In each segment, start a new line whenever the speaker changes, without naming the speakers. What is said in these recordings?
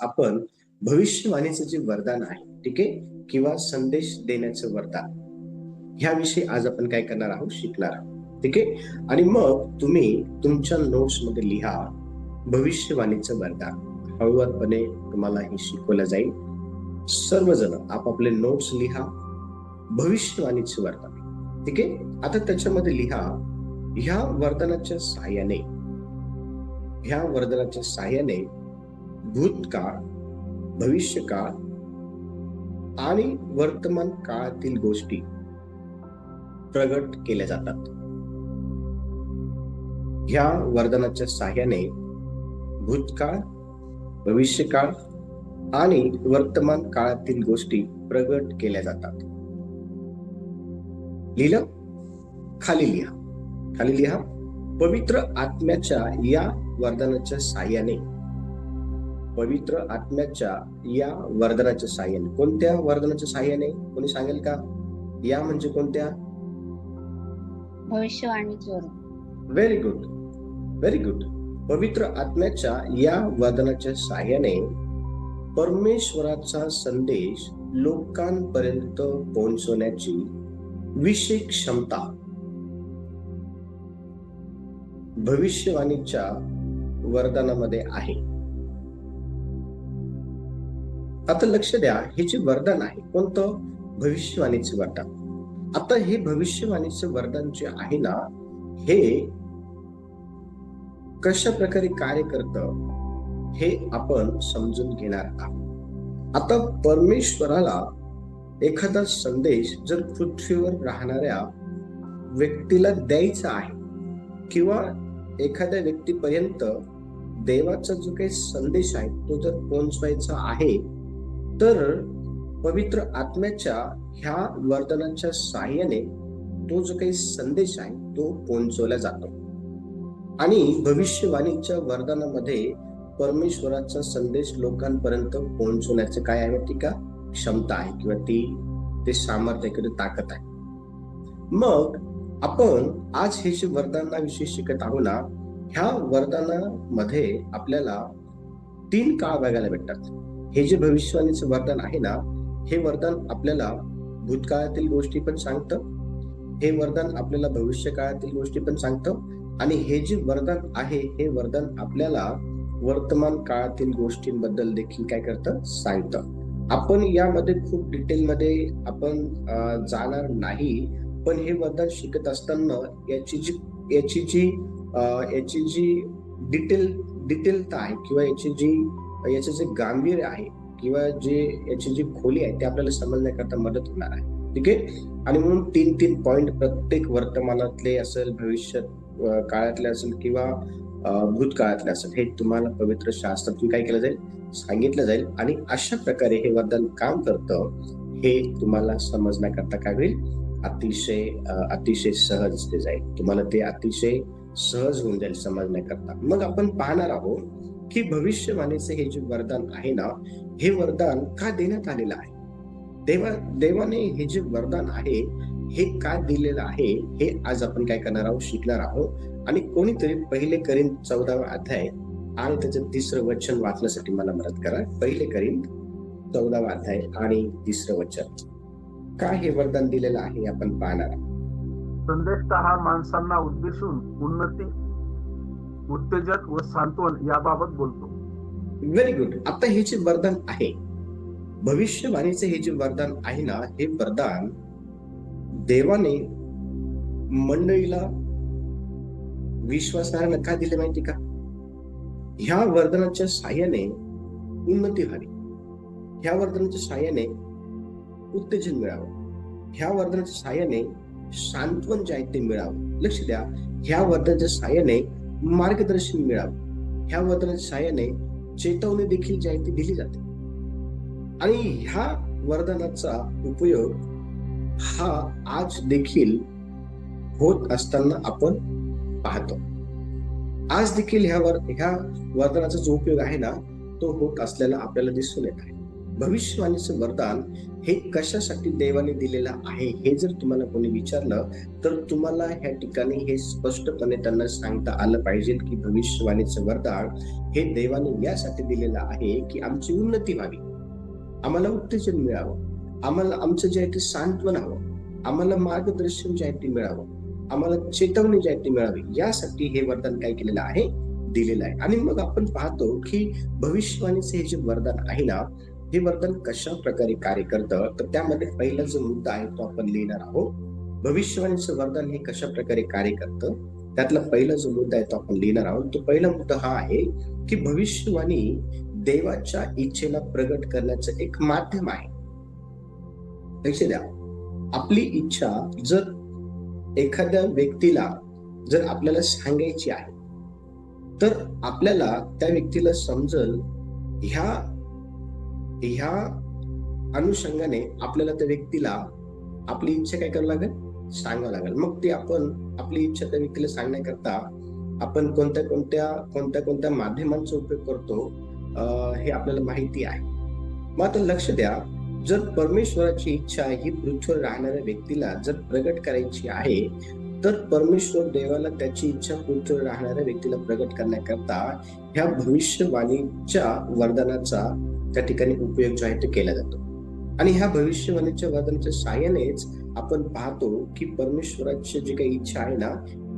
आपण भविष्यवाणीचं जे वरदान आहे, ठीक आहे, किंवा संदेश देण्याचं वरदान, ह्याविषयी आज आपण काय करणार आहोत, शिकणार आहोत, ठीक आहे. आणि मग तुम्ही तुमच्या नोट्स मध्ये लिहा भविष्यवाणीचं वरदान. हळूवारपणे तुम्हाला हे शिकवलं जाईल. सर्वजण आपापले नोट्स लिहा भविष्यवाणीचं वरदान, ठीक आहे. आता त्याच्यामध्ये लिहा ह्या वरदानाच्या साहाय्याने भूतकाळ, भविष्यकाळ आणि वर्तमान काळातील गोष्टी प्रगट केल्या जातात. ह्या वरदानाच्या साहाय्याने भूतकाळ, भविष्यकाळ आणि वर्तमान काळातील गोष्टी प्रगट केल्या जातात. लिहिलं? खाली लिहा पवित्र आत्म्याच्या या वरदानाच्या साहाय्याने. पवित्र आत्म्याच्या या वरदानाच्या साहाय्याने. कोणत्या वरदानाच्या साहाय्याने? कोणी सांगेल का? या म्हणजे कोणत्या?
भविष्यवाणीचं.
Very good. पवित्र आत्म्याच्या या वरदानाच्या साहाय्याने परमेश्वराचा संदेश लोकांपर्यंत पोहोचवण्याची विशेष क्षमता भविष्यवाणीच्या वरदानामध्ये आहे. आता लक्ष द्या, हे जे वरदान आहे कोणतं? भविष्यवाणीचे वरदान. आता हे भविष्यवाणीचे वरदान जे आहे ना, हे कशा प्रकारे कार्य करतं हे आपण समजून घेणार आहोत. आता परमेश्वराला एखादा संदेश जर पृथ्वीवर राहणाऱ्या व्यक्तीला द्यायचा आहे किंवा एखाद्या व्यक्तीपर्यंत देवाचा जो काही संदेश आहे तो जर पोहोचवायचा आहे, तर पवित्र आत्म्याच्या ह्या वरदानाच्या साहाय्याने तो जो काही संदेश आहे तो पोहोचवला जातो. आणि भविष्यवाणीच्या वरदानामध्ये परमेश्वराचा संदेश लोकांपर्यंत पोहोचवण्याचं काय आहे ती का क्षमता आहे किंवा ते सामर्थ्य किंवा ताकद आहे. मग आपण आज हे जे वरदानाविषयी शिकत आहोत ना, ह्या वरदानामध्ये आपल्याला 3 काळ बघायला भेटतात. हे जे भविष्यवाणीचं वरदान आहे ना, हे वरदान आपल्याला भूतकाळातील गोष्टी पण सांगतं, हे वरदान आपल्याला भविष्य काळातील गोष्टी पण सांगतं, आणि हे जे वरदान आहे हे वरदान आपल्याला वर्तमान काळातील गोष्टींबद्दल देखील काय करतं, सांगतं. आपण यामध्ये खूप डिटेलमध्ये आपण जाणार नाही, पण हे वरदान शिकत असताना याची जी डिटेलता आहे किंवा याचं जे गांभीर्य आहे किंवा जे याची जी खोली आहे ते आपल्याला समजण्याकरता मदत होणार आहे, ठीक आहे. आणि म्हणून 3 पॉइंट प्रत्येक वर्तमानातले असेल, भविष्य काळातले असेल किंवा भूतकाळातले असेल, हे तुम्हाला पवित्र शास्त्रातून काय केलं जाईल, सांगितलं जाईल. आणि अशा प्रकारे हे वरदान काम करतं हे तुम्हाला समजण्याकरता काय होईल, अतिशय सहज असते जाईल. तुम्हाला ते अतिशय सहज होऊन जाईल समजण्याकरता. मग आपण पाहणार आहोत की भविष्यवाणीचे हे जे वरदान आहे ना, हे वरदान का देण्यात आलेलं आहे. देवाने हे जे वरदान आहे हे का दिलेलं आहे हे आज आपण काय करणार आहोत, शिकणार आहोत. आणि कोणीतरी 1 करिंथ 14वा अध्याय आणि त्याचं 3रं वचन वाचण्यासाठी मला मदत करा. 1 करिंथ 14वा अध्याय आणि 3रं वचन. काय हे वरदान दिलेलं आहे आपण पाहणार आहोत.
संदेशतः माणसांना उद्देशून उन्नती, उत्तेजक व सांत्वन याबाबत बोलतो.
Very good. आता हे जे वरदान आहे भविष्यवाणीचे, हे जे वरदान आहे ना, हे वरदान देवाने मंडळीला, विश्वासार्हांना का दिले माहिती का? ह्या वरदानाच्या साहाय्याने उन्नती व्हावी, ह्या वरदानाच्या साहाय्याने उत्तेजन मिळावं, ह्या वरदानाच्या साहाय्याने सांत्वन जे आहे ते मिळावं. लक्ष द्या, ह्या वरदानाच्या साहाय्याने मार्गदर्शन मिळावं, ह्या वरदानाच्या साहाय्याने चेतवणी देखील जी आहे ती दिली जाते. आणि ह्या वरदानाचा उपयोग हा आज देखील होत असताना आपण पाहतो. आज देखील ह्या वरदानाचा जो उपयोग आहे ना तो होत असलेला आपल्याला दिसून येत आहे. भविष्यवाणीचं वरदान हे कशासाठी देवाने दिलेलं आहे हे जर तुम्हाला कोणी विचारलं तर तुम्हाला ह्या ठिकाणी हे स्पष्टपणे त्यांना सांगता आलं पाहिजे की भविष्यवाणीचं वरदान हे देवाने यासाठी दिलेलं आहे की आमची उन्नती व्हावी, आम्हाला उत्तेजन मिळावं, आम्हाला आमचं जे आहे ते सांत्वन हवं, आम्हाला मार्गदर्शन जे आहे ते मिळावं, आम्हाला चेतवणी जी आहे ती मिळावी, यासाठी हे वरदान काय केलेलं आहे, दिलेलं आहे. आणि मग आपण पाहतो की भविष्यवाणीचे हे जे वरदान आहे ना, हे वरदान कशा प्रकारे कार्य करतं, तर त्यामध्ये पहिला जो मुद्दा आहे तो आपण लिहिणार आहोत. भविष्यवाणीचं वरदान हे कशा प्रकारे कार्य करतं, त्यातला पहिला जो मुद्दा आहे तो आपण लिहिणार आहोत. तो पहिला मुद्दा हा आहे की भविष्यवाणी देवाच्या इच्छेला प्रगट करण्याचं एक माध्यम आहे. लक्ष द्या, आपली इच्छा जर एखाद्या व्यक्तीला जर आपल्याला सांगायची आहे तर आपल्याला त्या व्यक्तीला समजल ह्या अनुषंगाने आपल्याला त्या व्यक्तीला आपली इच्छा काय करावं लागेल, सांगावं लागेल. मग ते आपण आपली इच्छा त्या व्यक्तीला सांगण्याकरता आपण कोणत्या माध्यमांचा उपयोग करतो हे आपल्याला माहिती आहे. मग आता लक्ष द्या, जर परमेश्वराची इच्छा ही पृथ्वीवर राहणाऱ्या व्यक्तीला जर प्रगट करायची आहे तर परमेश्वर देवाला त्याची इच्छा पृथ्वीवर राहणाऱ्या व्यक्तीला प्रगट करण्याकरता ह्या भविष्यवाणीच्या वरदानाचा त्या ठिकाणी उपयोग जो आहे तो केला जातो. आणि ह्या भविष्यवाणीच्या वरदानाच्या साहाय्यानेच आपण पाहतो की परमेश्वराची जी काही इच्छा आहे ना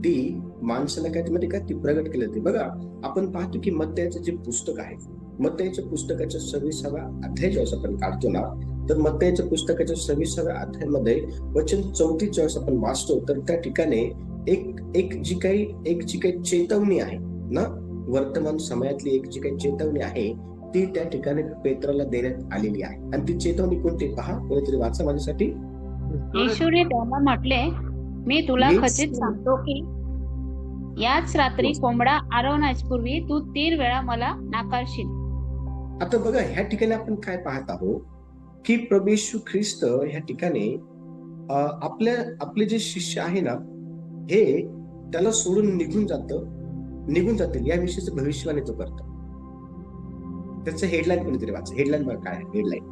ती माणसाला काय ती प्रगट केली जाते. बघा, आपण पाहतो की मत्तयाचं जे पुस्तक आहे, मत्तयाच्या पुस्तकाच्या 26व्या अध्याय ज्यावेळेस आपण काढतो ना, तर मत्तयाच्या पुस्तकाच्या 26व्या अध्यायामध्ये वचन 34 ज्यावेळेस आपण वाचतो तर त्या ठिकाणी एक जी काही चेतवणी आहे ना, वर्तमान समयातली एक जी काही चेतवणी आहे ती त्या ठिकाणी पेत्राला देण्यात आलेली आहे. आणि ती चेतवणी कोणती, पहा, कोणीतरी वाचा माझ्यासाठी.
येशूने त्याला म्हटले, मी तुला खचित सांगतो की याच रात्री कोंबडा आरवण्यापूर्वी तू 3 वेळा मला नाकारशील.
आता बघा, ह्या ठिकाणी आपण काय पाहत आहोत की प्रभू येशू ख्रिस्त ह्या ठिकाणी आपले जे शिष्य आहे ना हे त्याला सोडून निघून जातील याविषयीच भविष्यवाणी तो करतो. त्याचं हेडलाईन कोणीतरी वाचा, हेडलाईन बघा काय हेडलाईन.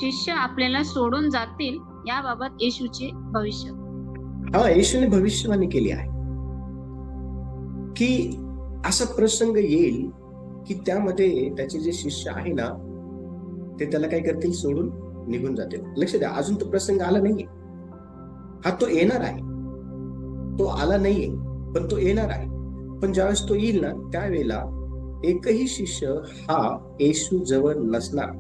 शिष्य आपल्याला सोडून जातील याबाबत येशूचे भविष्य.
हा, येशूने भविष्यवाणी केली आहे की असा प्रसंग येईल की त्यामध्ये त्याचे जे शिष्य आहे ना ते त्याला काय करतील, सोडून निघून जातील. लक्ष द्या, अजून तो प्रसंग आला नाहीये. हा तो येणार आहे, तो आला नाहीये पण तो येणार आहे. पण ज्यावेळेस तो येईल ना त्यावेळेला एकही शिष्य हा येशू जवळ नसणार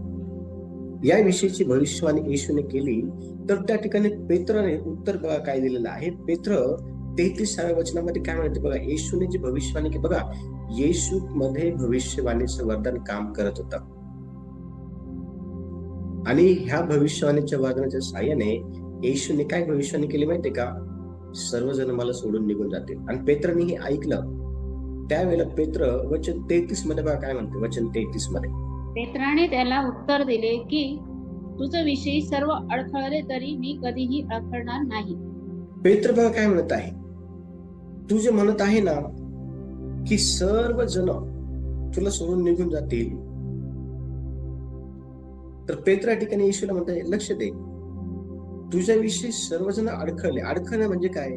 याविषयीची भविष्यवाणी येशूने केली. तर त्या ठिकाणी पेत्राने उत्तर बघा काय दिलेलं आहे. पेत्र 33व्या वचनामध्ये काय म्हणते बघा, येशूने जी भविष्यवाणी केली, बघा येशू मध्ये भविष्यवाणीचं वरदान काम करत होतं. आणि ह्या भविष्यवाणीच्या वरदानाच्या साहाय्याने येशूने काय भविष्यवाणी केली माहितीये का, सर्वजण मला सोडून निघून जातील. आणि पेत्राने हे ऐकलं त्यावेळेला पेत्र वचन 33 मध्ये बघा काय म्हणते, वचन 33 मध्ये.
पेत्राने त्याला उत्तर दिले की तुझं विषयी सर्व अडखळले तरी मी कधीही अडखळणार नाही.
पेत्र बघा काय म्हणत आहे, तू जे म्हणत आहे ना की सर्व जण तुला सोडून निघून जातील, तर पेत्र या ठिकाणी येशूला म्हणताय लक्ष दे, तुझ्याविषयी सर्वजण अडखळणे म्हणजे काय,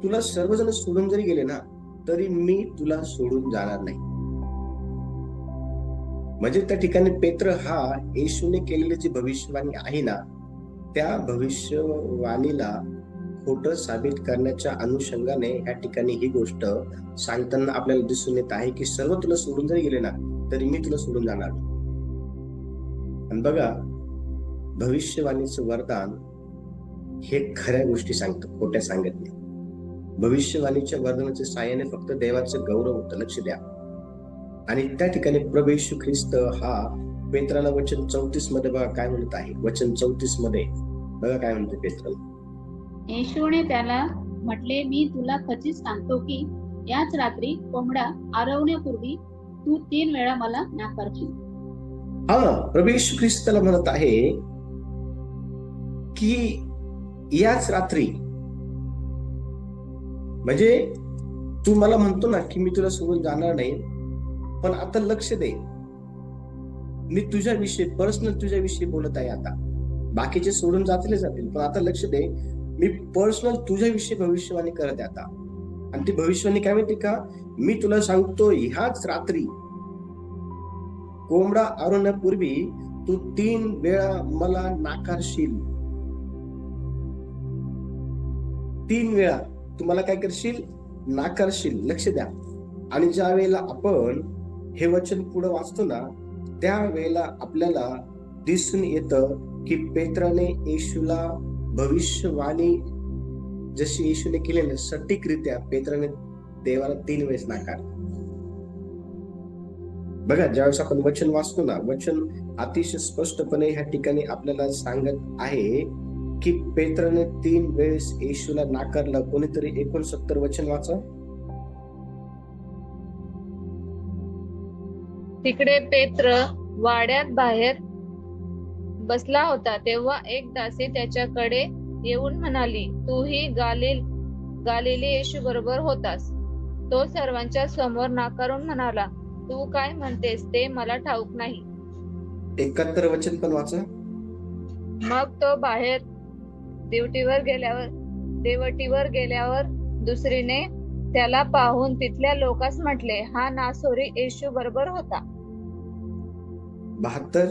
तुला सर्वजण सोडून जरी गेले ना तरी मी तुला सोडून जाणार नाही. म्हणजे त्या ठिकाणी पेत्र हा येशूने केलेली जी भविष्यवाणी आहे ना त्या भविष्यवाणीला खोटं साबित करण्याच्या अनुषंगाने या ठिकाणी ही गोष्ट सांगताना आपल्याला दिसून येत आहे की सर्व तुला सोडून जरी गेले ना तरी मी तुला सोडून जाणार. आणि बघा, भविष्यवाणीचं वरदान हे खऱ्या गोष्टी सांगतं, खोट्या सांगत नाही. भविष्यवाणीच्या वरदानाच्या साहाय्याने फक्त देवाचं गौरव होतं. लक्ष द्या. आणि त्या ठिकाणी प्रभू येशू ख्रिस्त हा पेत्राला वचन 34 मध्ये बघा काय म्हणत आहे, वचन 34 मध्ये बघा काय म्हणते पेत्राला.
येशूने त्याला म्हटले, मी तुला खचित सांगतो की याच रात्री कोंबडा आरवण्यापूर्वी तू 3 वेळा मला नाकारशील.
हा, प्रभू येशू ख्रिस्त त्याला म्हणत आहे की याच रात्री, म्हणजे तू मला म्हणतो ना की मी तुला सोडून जाणार नाही, पण आता लक्ष दे, मी तुझ्याविषयी पर्सनल तुझ्याविषयी बोलत आहे आता. बाकीचे सोडून जातील, पण आता लक्ष दे, मी पर्सनल तुझ्याविषयी भविष्यवाणी करत आहे आता. आणि ती भविष्यवाणी काय माहिती का, मी तुला सांगतो ह्याच रात्री कोंबडा आरवण्यापूर्वी तू 3 वेळा मला नाकारशील. 3 वेळा तू मला काय करशील, नाकारशील. लक्ष द्या. आणि ज्या वेळेला आपण हे वचन पुढे वाचतो ना, त्यावेळेला आपल्याला दिसून येतं की पेत्राने येशूला भविष्यवाणी जशी येशूने केली ना, सटीकरित्या पेत्राने देवाला 3 वेळेस नाकार. बघा, ज्यावेळेस आपण वचन वाचतो ना, वचन अतिशय स्पष्टपणे ह्या ठिकाणी आपल्याला सांगत आहे की पेत्राने 3 वेळेस येशूला नाकारलं. कोणीतरी 69 वचन वाचा.
तिकडे पेत्र वाड्यात बाहेर बसला होता, तेव्हा एक दासी त्याच्याकडे येऊन म्हणाली, तूही गालिली येशू बरोबर होतास. तो सर्वांच्या समोर नाकारून म्हणाला, तू काय म्हणतेस ते मला ठाऊक नाही.
71 वचन पण वाचा.
मग तो बाहेर देवटीवर गेल्यावर दुसरीने त्याला पाहून तिथल्या लोकांस म्हटले, हा नासोरी येशू बरोबर होता.
72.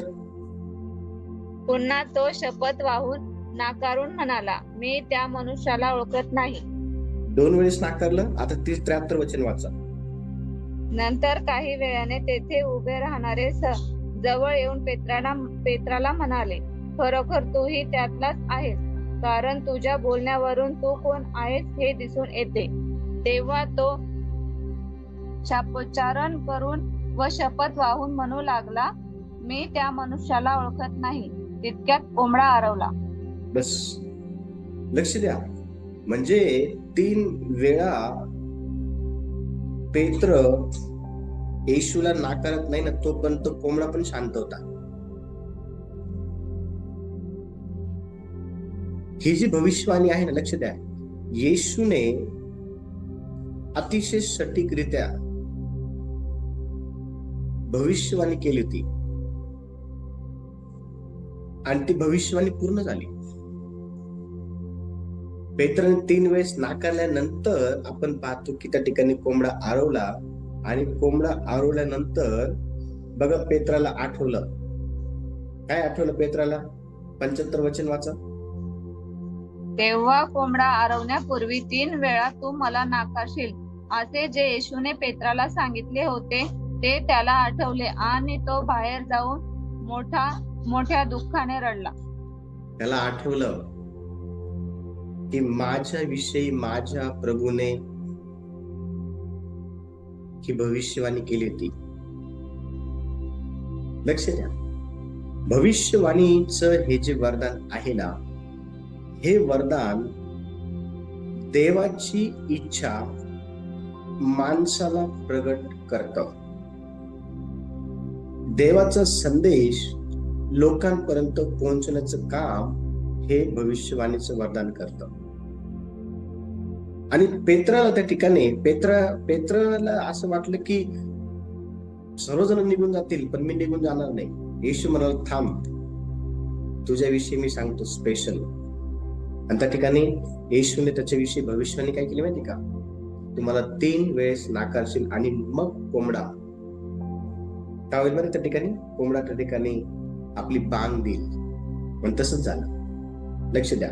पुन्हा तो शपथ वाहून नाकारून म्हणाला, मी त्या मनुष्याला ओळखत नाही.
2 वेळेस नाकारलं. आता 73 वचन वाचा.
नंतर काही वेळाने तेथे उभे राहणारे जवळ येऊन पेत्राला म्हणाले, खरोखर तूही त्यातलाच आहेस, कारण तुझ्या बोलण्यावरून तू कोण आहेस हे दिसून येते. तेव्हा तो शापोच्चारण करून व शपथ वाहून म्हणू लागला, मी त्या मनुष्याला ओळखत नाही. तितक्यात कोंबडा आरवला.
बस, लक्ष द्या. म्हणजे 3 वेळा पेत्र येशूला नाकारत नाही ना, तोपर्यंत कोंबडा पण शांत होता. ही जी भविष्यवाणी आहे ना, लक्ष द्या, येशूने अतिशय सटीकरित्या भविष्यवाणी केली होती आणि ती भविष्यवाणी पूर्ण झाली. पेत्राने 3 वेळेस नाकारल्यानंतर आपण पाहतो की त्या ठिकाणी कोंबडा आरवला. आणि कोंबडा आरवल्यानंतर बघा, पेत्राला आठवलं. काय आठवलं पेत्राला? 75 वचन वाचा.
तेव्हा कोंबडा आरवण्यापूर्वी 3 वेळा तू मला नाकारशील असे जे येशूने पेत्राला सांगितले होते ते त्याला आठवले आणि तो बाहेर जाऊन मोठ्या दुःखाने रडला.
त्याला आठवलं की माझ्या विषयी माझ्या प्रभूने ही भविष्यवाणी केली होती. लक्ष द्या, भविष्यवाणीचं हे जे वरदान आहे ना, हे वरदान देवाची इच्छा माणसाला प्रगट करतं. देवाचा संदेश लोकांपर्यंत पोहोचण्याचं काम हे भविष्यवाणीचं वरदान करतं. आणि पेत्राला त्या ठिकाणी पेत्राला असं वाटलं की सर्वजण निघून जातील, पण मी निघून जाणार नाही. येशू म्हणाला, थांब, तुझ्याविषयी मी सांगतो स्पेशल. आणि त्या ठिकाणी येशूने त्याच्याविषयी भविष्यवाणी काय केली माहिती का, तुम्हाला 3 वेळेस नाकारशील. आणि मग कोंबडा काय होईल बरं, त्या ठिकाणी कोंबडा त्या ठिकाणी आपली बांग देईल. पण तसंच झालं. लक्ष द्या,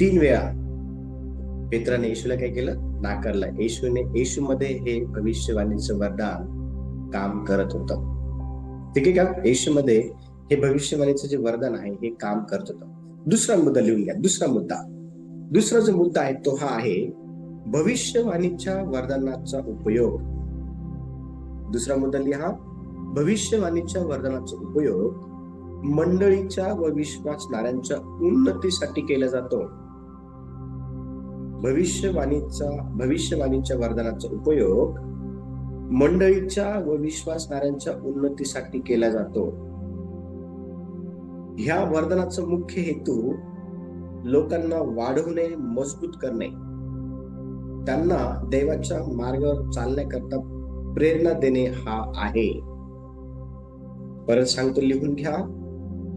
3 वेळा पेत्राने येशूला काय केलं, नाकारला. येशूमध्ये हे भविष्यवाणीचं वरदान काम करत होतं. ठीक आहे का? येशूमध्ये हे भविष्यवाणीचं जे वरदान आहे हे काम करत होतं. दुसरा मुद्दा लिहून घ्या. दुसरा जो मुद्दा आहे तो हा आहे, भविष्यवाणीच्या वरदानाचा उपयोग. दुसरा मुद्दा लिहा, भविष्यवाणीच्या वरदानाचा उपयोग मंडळीच्या व विश्वासणाऱ्यांच्या उन्नतीसाठी केला जातो. भविष्यवाणीच्या वरदानाचा उपयोग मंडळीच्या व विश्वासणाऱ्यांच्या उन्नतीसाठी केला जातो. ह्या वरदानाचा मुख्य हेतू लोकांना वाढवणे, मजबूत करणे, त्यांना देवाच्या मार्गावर चालण्याकरता प्रेरणा देणे हा आहे. परत सांगतो, लिहून घ्या.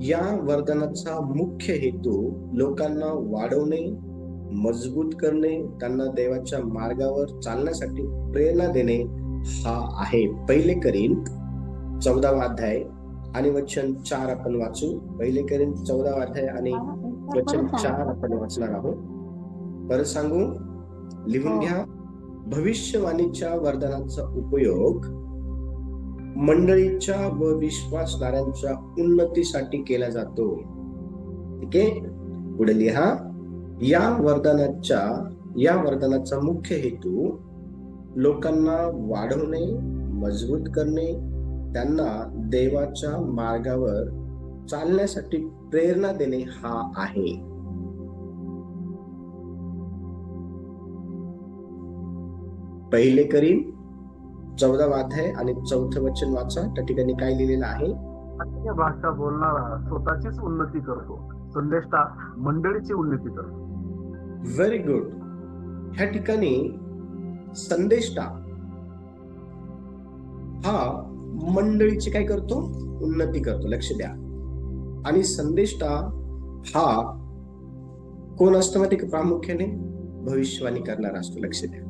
या वरदानाचा मुख्य हेतू लोकांना वाढवणे, मजबूत करणे, त्यांना देवाच्या मार्गावर चालण्यासाठी प्रेरणा देणे हा आहे. पहिले करिंथ 14वा अध्याय आणि वचन 4 आपण वाचू. पहिले करिंथ 14वा अध्याय आणि वचन 4 आपण वाचणार आहोत. परत सांगू, लिहून घ्या. भविष्यवाणीच्या वरदानाचा उपयोग मंडळीच्या व विश्वासणाऱ्यांच्या उन्नतीसाठी केला जातो. ठीक आहे, पुढे लिहा. या वरदानाचा मुख्य हेतू लोकांना वाढवणे, मजबूत करणे, त्यांना देवाच्या मार्गावर चालण्यासाठी प्रेरणा देणे हा आहे. पहिले करीन 14वा अध्याय आणि 4थं वचन वाचा. त्या ठिकाणी काय लिहिलेलं आहे?
अन्य भाषा बोलणारा स्वतःचीच उन्नती करतो, संदेष्टा मंडळीची उन्नती करतो.
Very good. ह्या ठिकाणी संदेष्टा हा मंडळीची काय करतो? उन्नती करतो. लक्ष द्या. आणि संदेष्टा हा कोण असतो माहिती का? प्रामुख्याने भविष्यवाणी करणारा असतो. लक्ष द्या.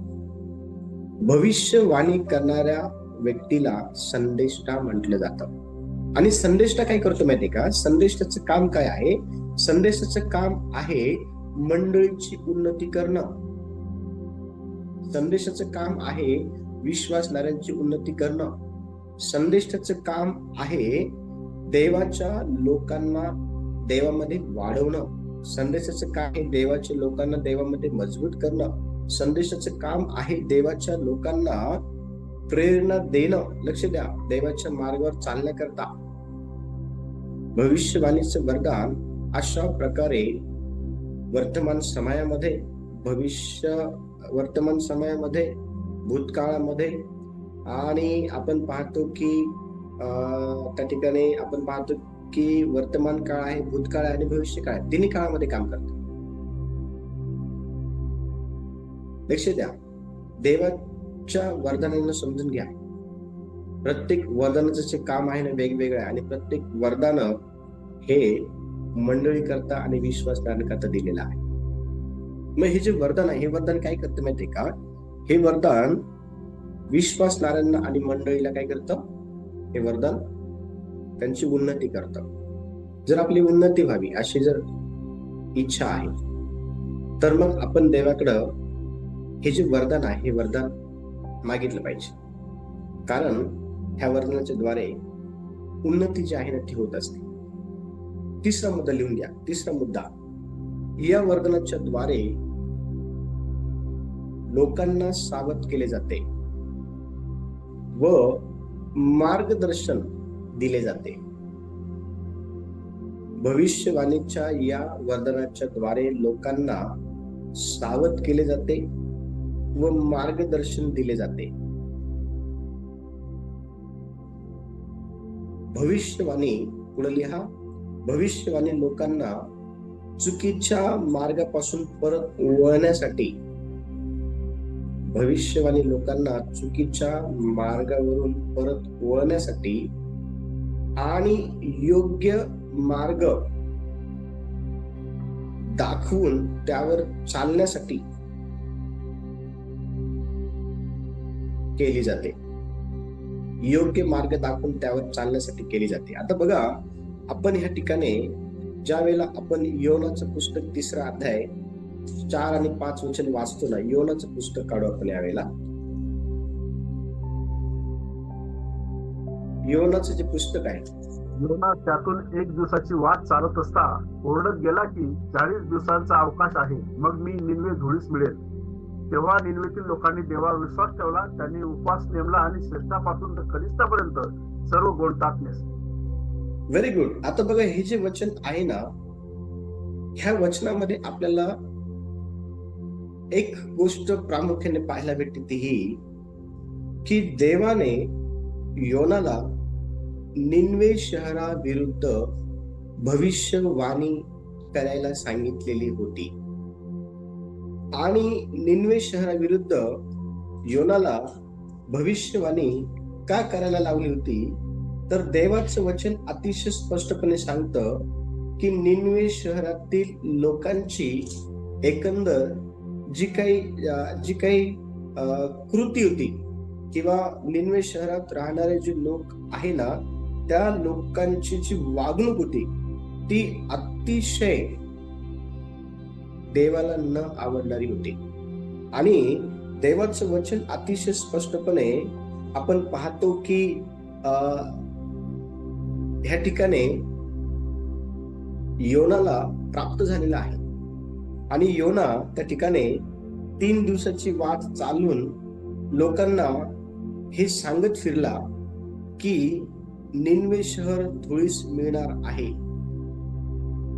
भविष्यवाणी करणाऱ्या व्यक्तीला संदेष्टा म्हटलं जातं. आणि संदेष्टा काय करतो माहिती का? संदेष्टाचं काम काय आहे? संदेशाचं काम आहे मंडळीची उन्नती करणं. संदेशाचं काम आहे विश्वासणाऱ्यांची उन्नती करणं. संदेशाचं काम आहे देवाच्या लोकांना देवामध्ये वाढवणं. संदेशाचं काम आहे देवाच्या लोकांना देवामध्ये मजबूत करणं. संदेशाचं काम आहे देवाच्या लोकांना प्रेरणा देणं. लक्ष द्या, देवाच्या मार्गावर चालण्याकरता. भविष्यवाणीचं वरदान अशा प्रकारे वर्तमान समयामध्ये भूतकाळामध्ये आणि आपण पाहतो की त्या ठिकाणी आपण पाहतो की वर्तमान काळ आहे, भूतकाळ आहे आणि भविष्य काळ आहे. तिन्ही काळामध्ये काम करतो. लक्ष द्या. देवाच्या वरदानांना समजून घ्या. प्रत्येक वरदानाचं जे काम आहे ना वेगवेगळं आहे आणि प्रत्येक वरदान हे मंडळी करता आणि विश्वासदारांकरता दिलेलं आहे. मग हे जे वरदान आहे, हे वरदान काय करतं माहितीये का? हे वरदान विश्वासणाऱ्यांना आणि मंडळीला काय करतं? हे वरदान त्यांची उन्नती करतं. जर आपली उन्नती व्हावी अशी जर इच्छा आहे तर मग आपण देवाकडं हे जे वरदान आहे हे वरदान मागितलं पाहिजे. कारण ह्या वरदानाच्या द्वारे उन्नती जी आहे ना ती होत असते. तिसरा मुद्दा लिहून घ्या. तिसरा मुद्दा, या वरदानाच्या द्वारे लोकांना सावध केले जाते व मार्गदर्शन दिले जाते. भविष्यवाणीच्या या वरदानाच्या द्वारे लोकांना सावध केले जाते व मार्गदर्शन दिले जाते. भविष्यवाणी, पुढे लिहा. भविष्यवाणी लोकांना चुकीच्या मार्गापासून परत वळण्यासाठी, भविष्यवाणी लोकांना चुकीच्या मार्गावरून परत वळण्यासाठी आणि योग्य मार्ग दाखवून त्यावर चालण्यासाठी केली जाते. योग्य मार्ग दाखवून त्यावर चालण्यासाठी केली जाते. आता बघा, आपण ह्या ठिकाणी ज्या वेळेला आपण योनाचं पुस्तक 3रा अध्याय 4 आणि 5 वचन वाचतो ना, योनाचं पुस्तक काढू आपण यावेळेला. योनाचं जे पुस्तक आहे,
योना त्यातून 1 दिवसाची वाट चालत असता ओरडत गेला की 40 दिवसांचा अवकाश आहे, मग मी निनवे धुळीस मिळेल. तेव्हा निनवेतील लोकांनी देवावर विश्वास ठेवला. त्यांनी उपवास नेमला आणि श्रेष्ठापासून तर कनिष्ठापर्यंत सर्व गोंडतात नेसले.
Very good. आता बघा, हे जे वचन आहे ना, ह्या वचनामध्ये आपल्याला एक गोष्ट प्रामुख्याने पाहायला भेटते, ती ही की देवाने योनाला निनवे शहराविरुद्ध भविष्यवाणी करायला सांगितलेली होती. आणि निनवे शहराविरुद्ध योनाला भविष्यवाणी का करायला लावली होती? तर देवाचं वचन अतिशय स्पष्टपणे सांगतं की निनवे शहरातील लोकांची एकंदर जी काही कृती होती किंवा निनवे शहरात राहणारे जे लोक आहे ना, त्या लोकांची जी वागणूक होती ती अतिशय देवाला न आवडणारी होती. आणि देवाचं वचन अतिशय स्पष्टपणे आपण पाहतो की ह्या ठिकाणी योनाला प्राप्त झालेला आहे आणि योना त्या ठिकाणी 3 दिवसाची वाट चालून लोकांना हे सांगत फिरला की निनवे शहर धुळीस मिळणार आहे.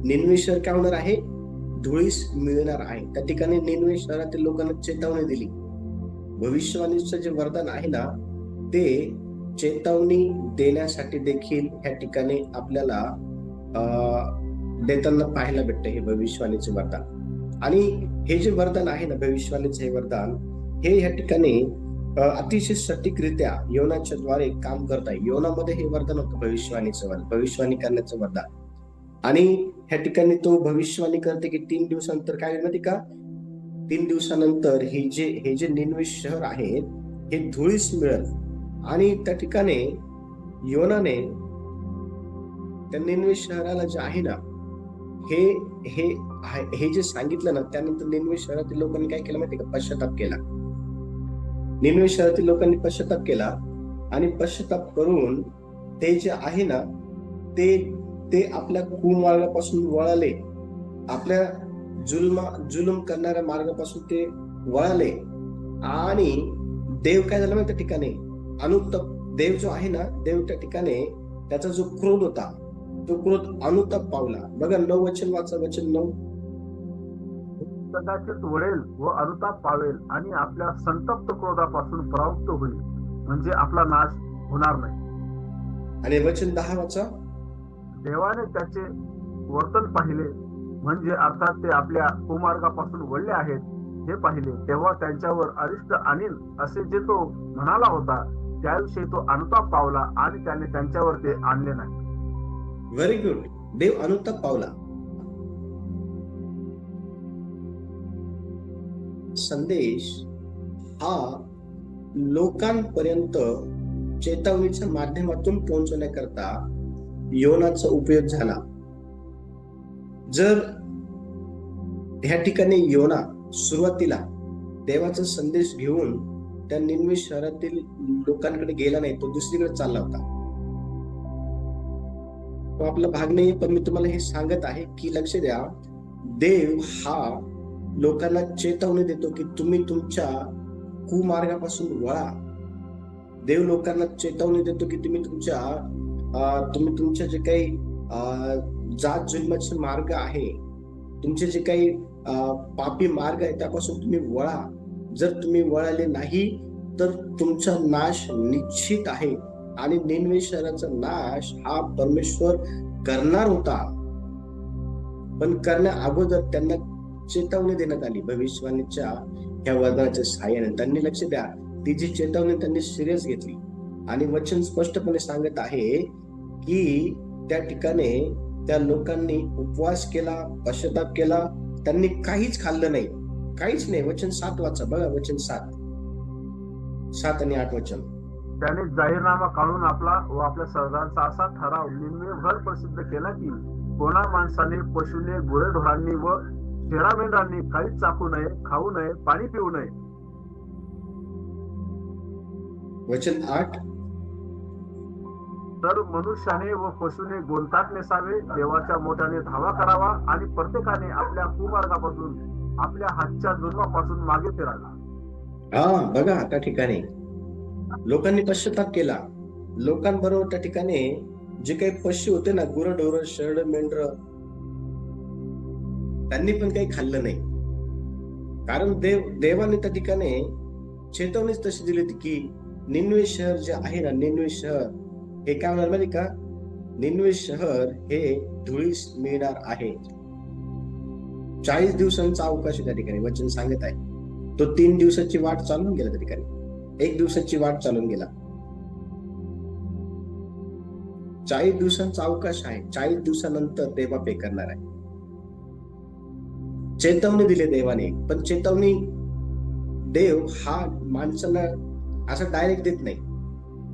निनवे शहर काय होणार आहे? धुळीस मिळणार आहे. त्या ठिकाणी निनवे शहरातील लोकांना चेतावणी दिली. भविष्यवाणीचं जे वरदान आहे ना, ते चेतावणी देण्यासाठी देखील ह्या ठिकाणी आपल्याला देताना पाहायला भेटतं हे भविष्यवाणीचे वरदान. आणि हे जे वरदान आहे ना, भविष्यवाणीचे हे वरदान, हे ह्या ठिकाणी अतिशय सटीकरित्या योनाच्या द्वारे काम करत आहे. योनामध्ये हे वरदान होतं, भविष्यवाणी करण्याचं वरदान. आणि ह्या ठिकाणी तो भविष्यवाणी करते की 3 दिवसानंतर काय माहिती का, 3 दिवसानंतर हे जे निनवे शहर आहे हे धुळीस मिळेल. आणि त्या ठिकाणी योनाने त्या निनवे शहराला जे आहे ना, हे जे सांगितलं ना, त्यानंतर निनवे शहरातील लोकांनी काय केलं माहिती का, पश्चाताप केला. निनवे शहरातील लोकांनी पश्चाताप केला आणि पश्चाताप करून ते जे आहे ना, ते आपल्या कुमार्गापासून वळाले, आपल्या जुलूम करणाऱ्या मार्गापासून ते वळाले. आणि देव काय झालं माहिती, त्या ठिकाणी अनुताप, देव जो आहे ना, देव त्या ठिकाणी त्याचा जो क्रोध होता तो क्रोध अनुताप पावला. बघा 9 वचन वाचा, वचन 9.
कदाचित वळेल व अनुताप पावेल आणि आपल्या संतप्त क्रोधापासून प्रवृत्त होईल, म्हणजे आपला नाश होणार नाही.
आणि वचन 10 वाचा.
देवाने त्याचे वर्तन पाहिले, म्हणजे अर्थात ते आपल्या कुमार्गापासून वळले आहेत हे पाहिले, तेव्हा त्यांच्यावर अरिष्ट आणीन असे जे तो म्हणाला होता त्याविषयी तो अनुताप पावला आणि त्याने त्यांच्यावर ते आणले नाही.
Very good. देव अनुताप पावला. संदेश हा लोकांपर्यंत चेतावणीच्या माध्यमातून पोहोचवण्याकरता योनाचा उपयोग झाला. जर ह्या ठिकाणी योना सुरुवातीला देवाचा संदेश घेऊन त्या निनवे शहरातील लोकांकडे गेला नाही, तो दुसरीकडे चालला होता, तो आपला भाग नाही. पण मी तुम्हाला हे सांगत आहे की लक्ष द्या, देव हा लोकांना चेतावणी देतो की तुम्ही तुमच्या कुमार्गापासून वळा. देव लोकांना चेतावणी देतो की तुम्ही तुमच्या जे काही जात जुलमाचे मार्ग आहे, तुमचे जे काही पापी मार्ग आहे त्यापासून तुम्ही वळा. जर तुम्ही वळाले नाही तर तुमचा नाश निश्चित आहे. आणि निनवे शहराचा नाश हा परमेश्वर करणार होता, पण करण्या अगोदर त्यांना चेतावणी देण्यात आली भविष्यवाणीच्या ह्या वरदानाच्या सहाय्याने. त्यांनी लक्ष द्या, ती जी चेतावणी त्यांनी सिरियस घेतली. आणि वचन स्पष्टपणे सांगत आहे की त्या ठिकाणी त्या लोकांनी उपवास केला, पश्चाताप केला, त्यांनी काहीच खाल्लं नाही, काहीच नाही. वचन 7 वाचा बघा, वचन 7 आणि 8 वचन.
त्याने जाहीरनामा काढून आपला व आपल्या सरदारांचा असा ठराव निनवेभर प्रसिद्ध केला की कोणा माणसाने, पशुने, गुरेढोरांनी व शेळामेंढरांनी काहीच चाखू नये, खाऊ नये, पाणी पिऊ नये.
वचन 8.
तर मनुष्याने व पशुने गोंताक नेसावे, देवाच्या मोठ्याने धावा करावा आणि प्रत्येकाने आपल्या कुमार्गापासून, आपल्या हातच्या जुलमापासून मागे फिरावे.
हा बघा, त्या ठिकाणी लोकांनी पश्चाताप केला. लोकांबरोबर त्या ठिकाणी जे काही पशु होते ना, गुरढोर, शेळ, मेंढर, त्यांनी पण काही खाल्लं नाही. कारण देवाने त्या ठिकाणी चेतावणीच तशी दिली होती की निनवे शहर जे आहे ना, निनवे शहर हे काय होणार माहिती का, निनवे शहर हे धुळीस मिळणार आहे. 40 दिवसांचा अवकाश त्या ठिकाणी वचन सांगत आहे. तो 3 दिवसाची वाट चालून गेला, त्या ठिकाणी 1 दिवसाची वाट चालून गेला. 40 दिवसांचा अवकाश आहे. 40 दिवसानंतर देवा पे करणार आहे. चेतावणी दिली देवाने, पण चेतावणी देव हा माणसाला असं डायरेक्ट देत नाही.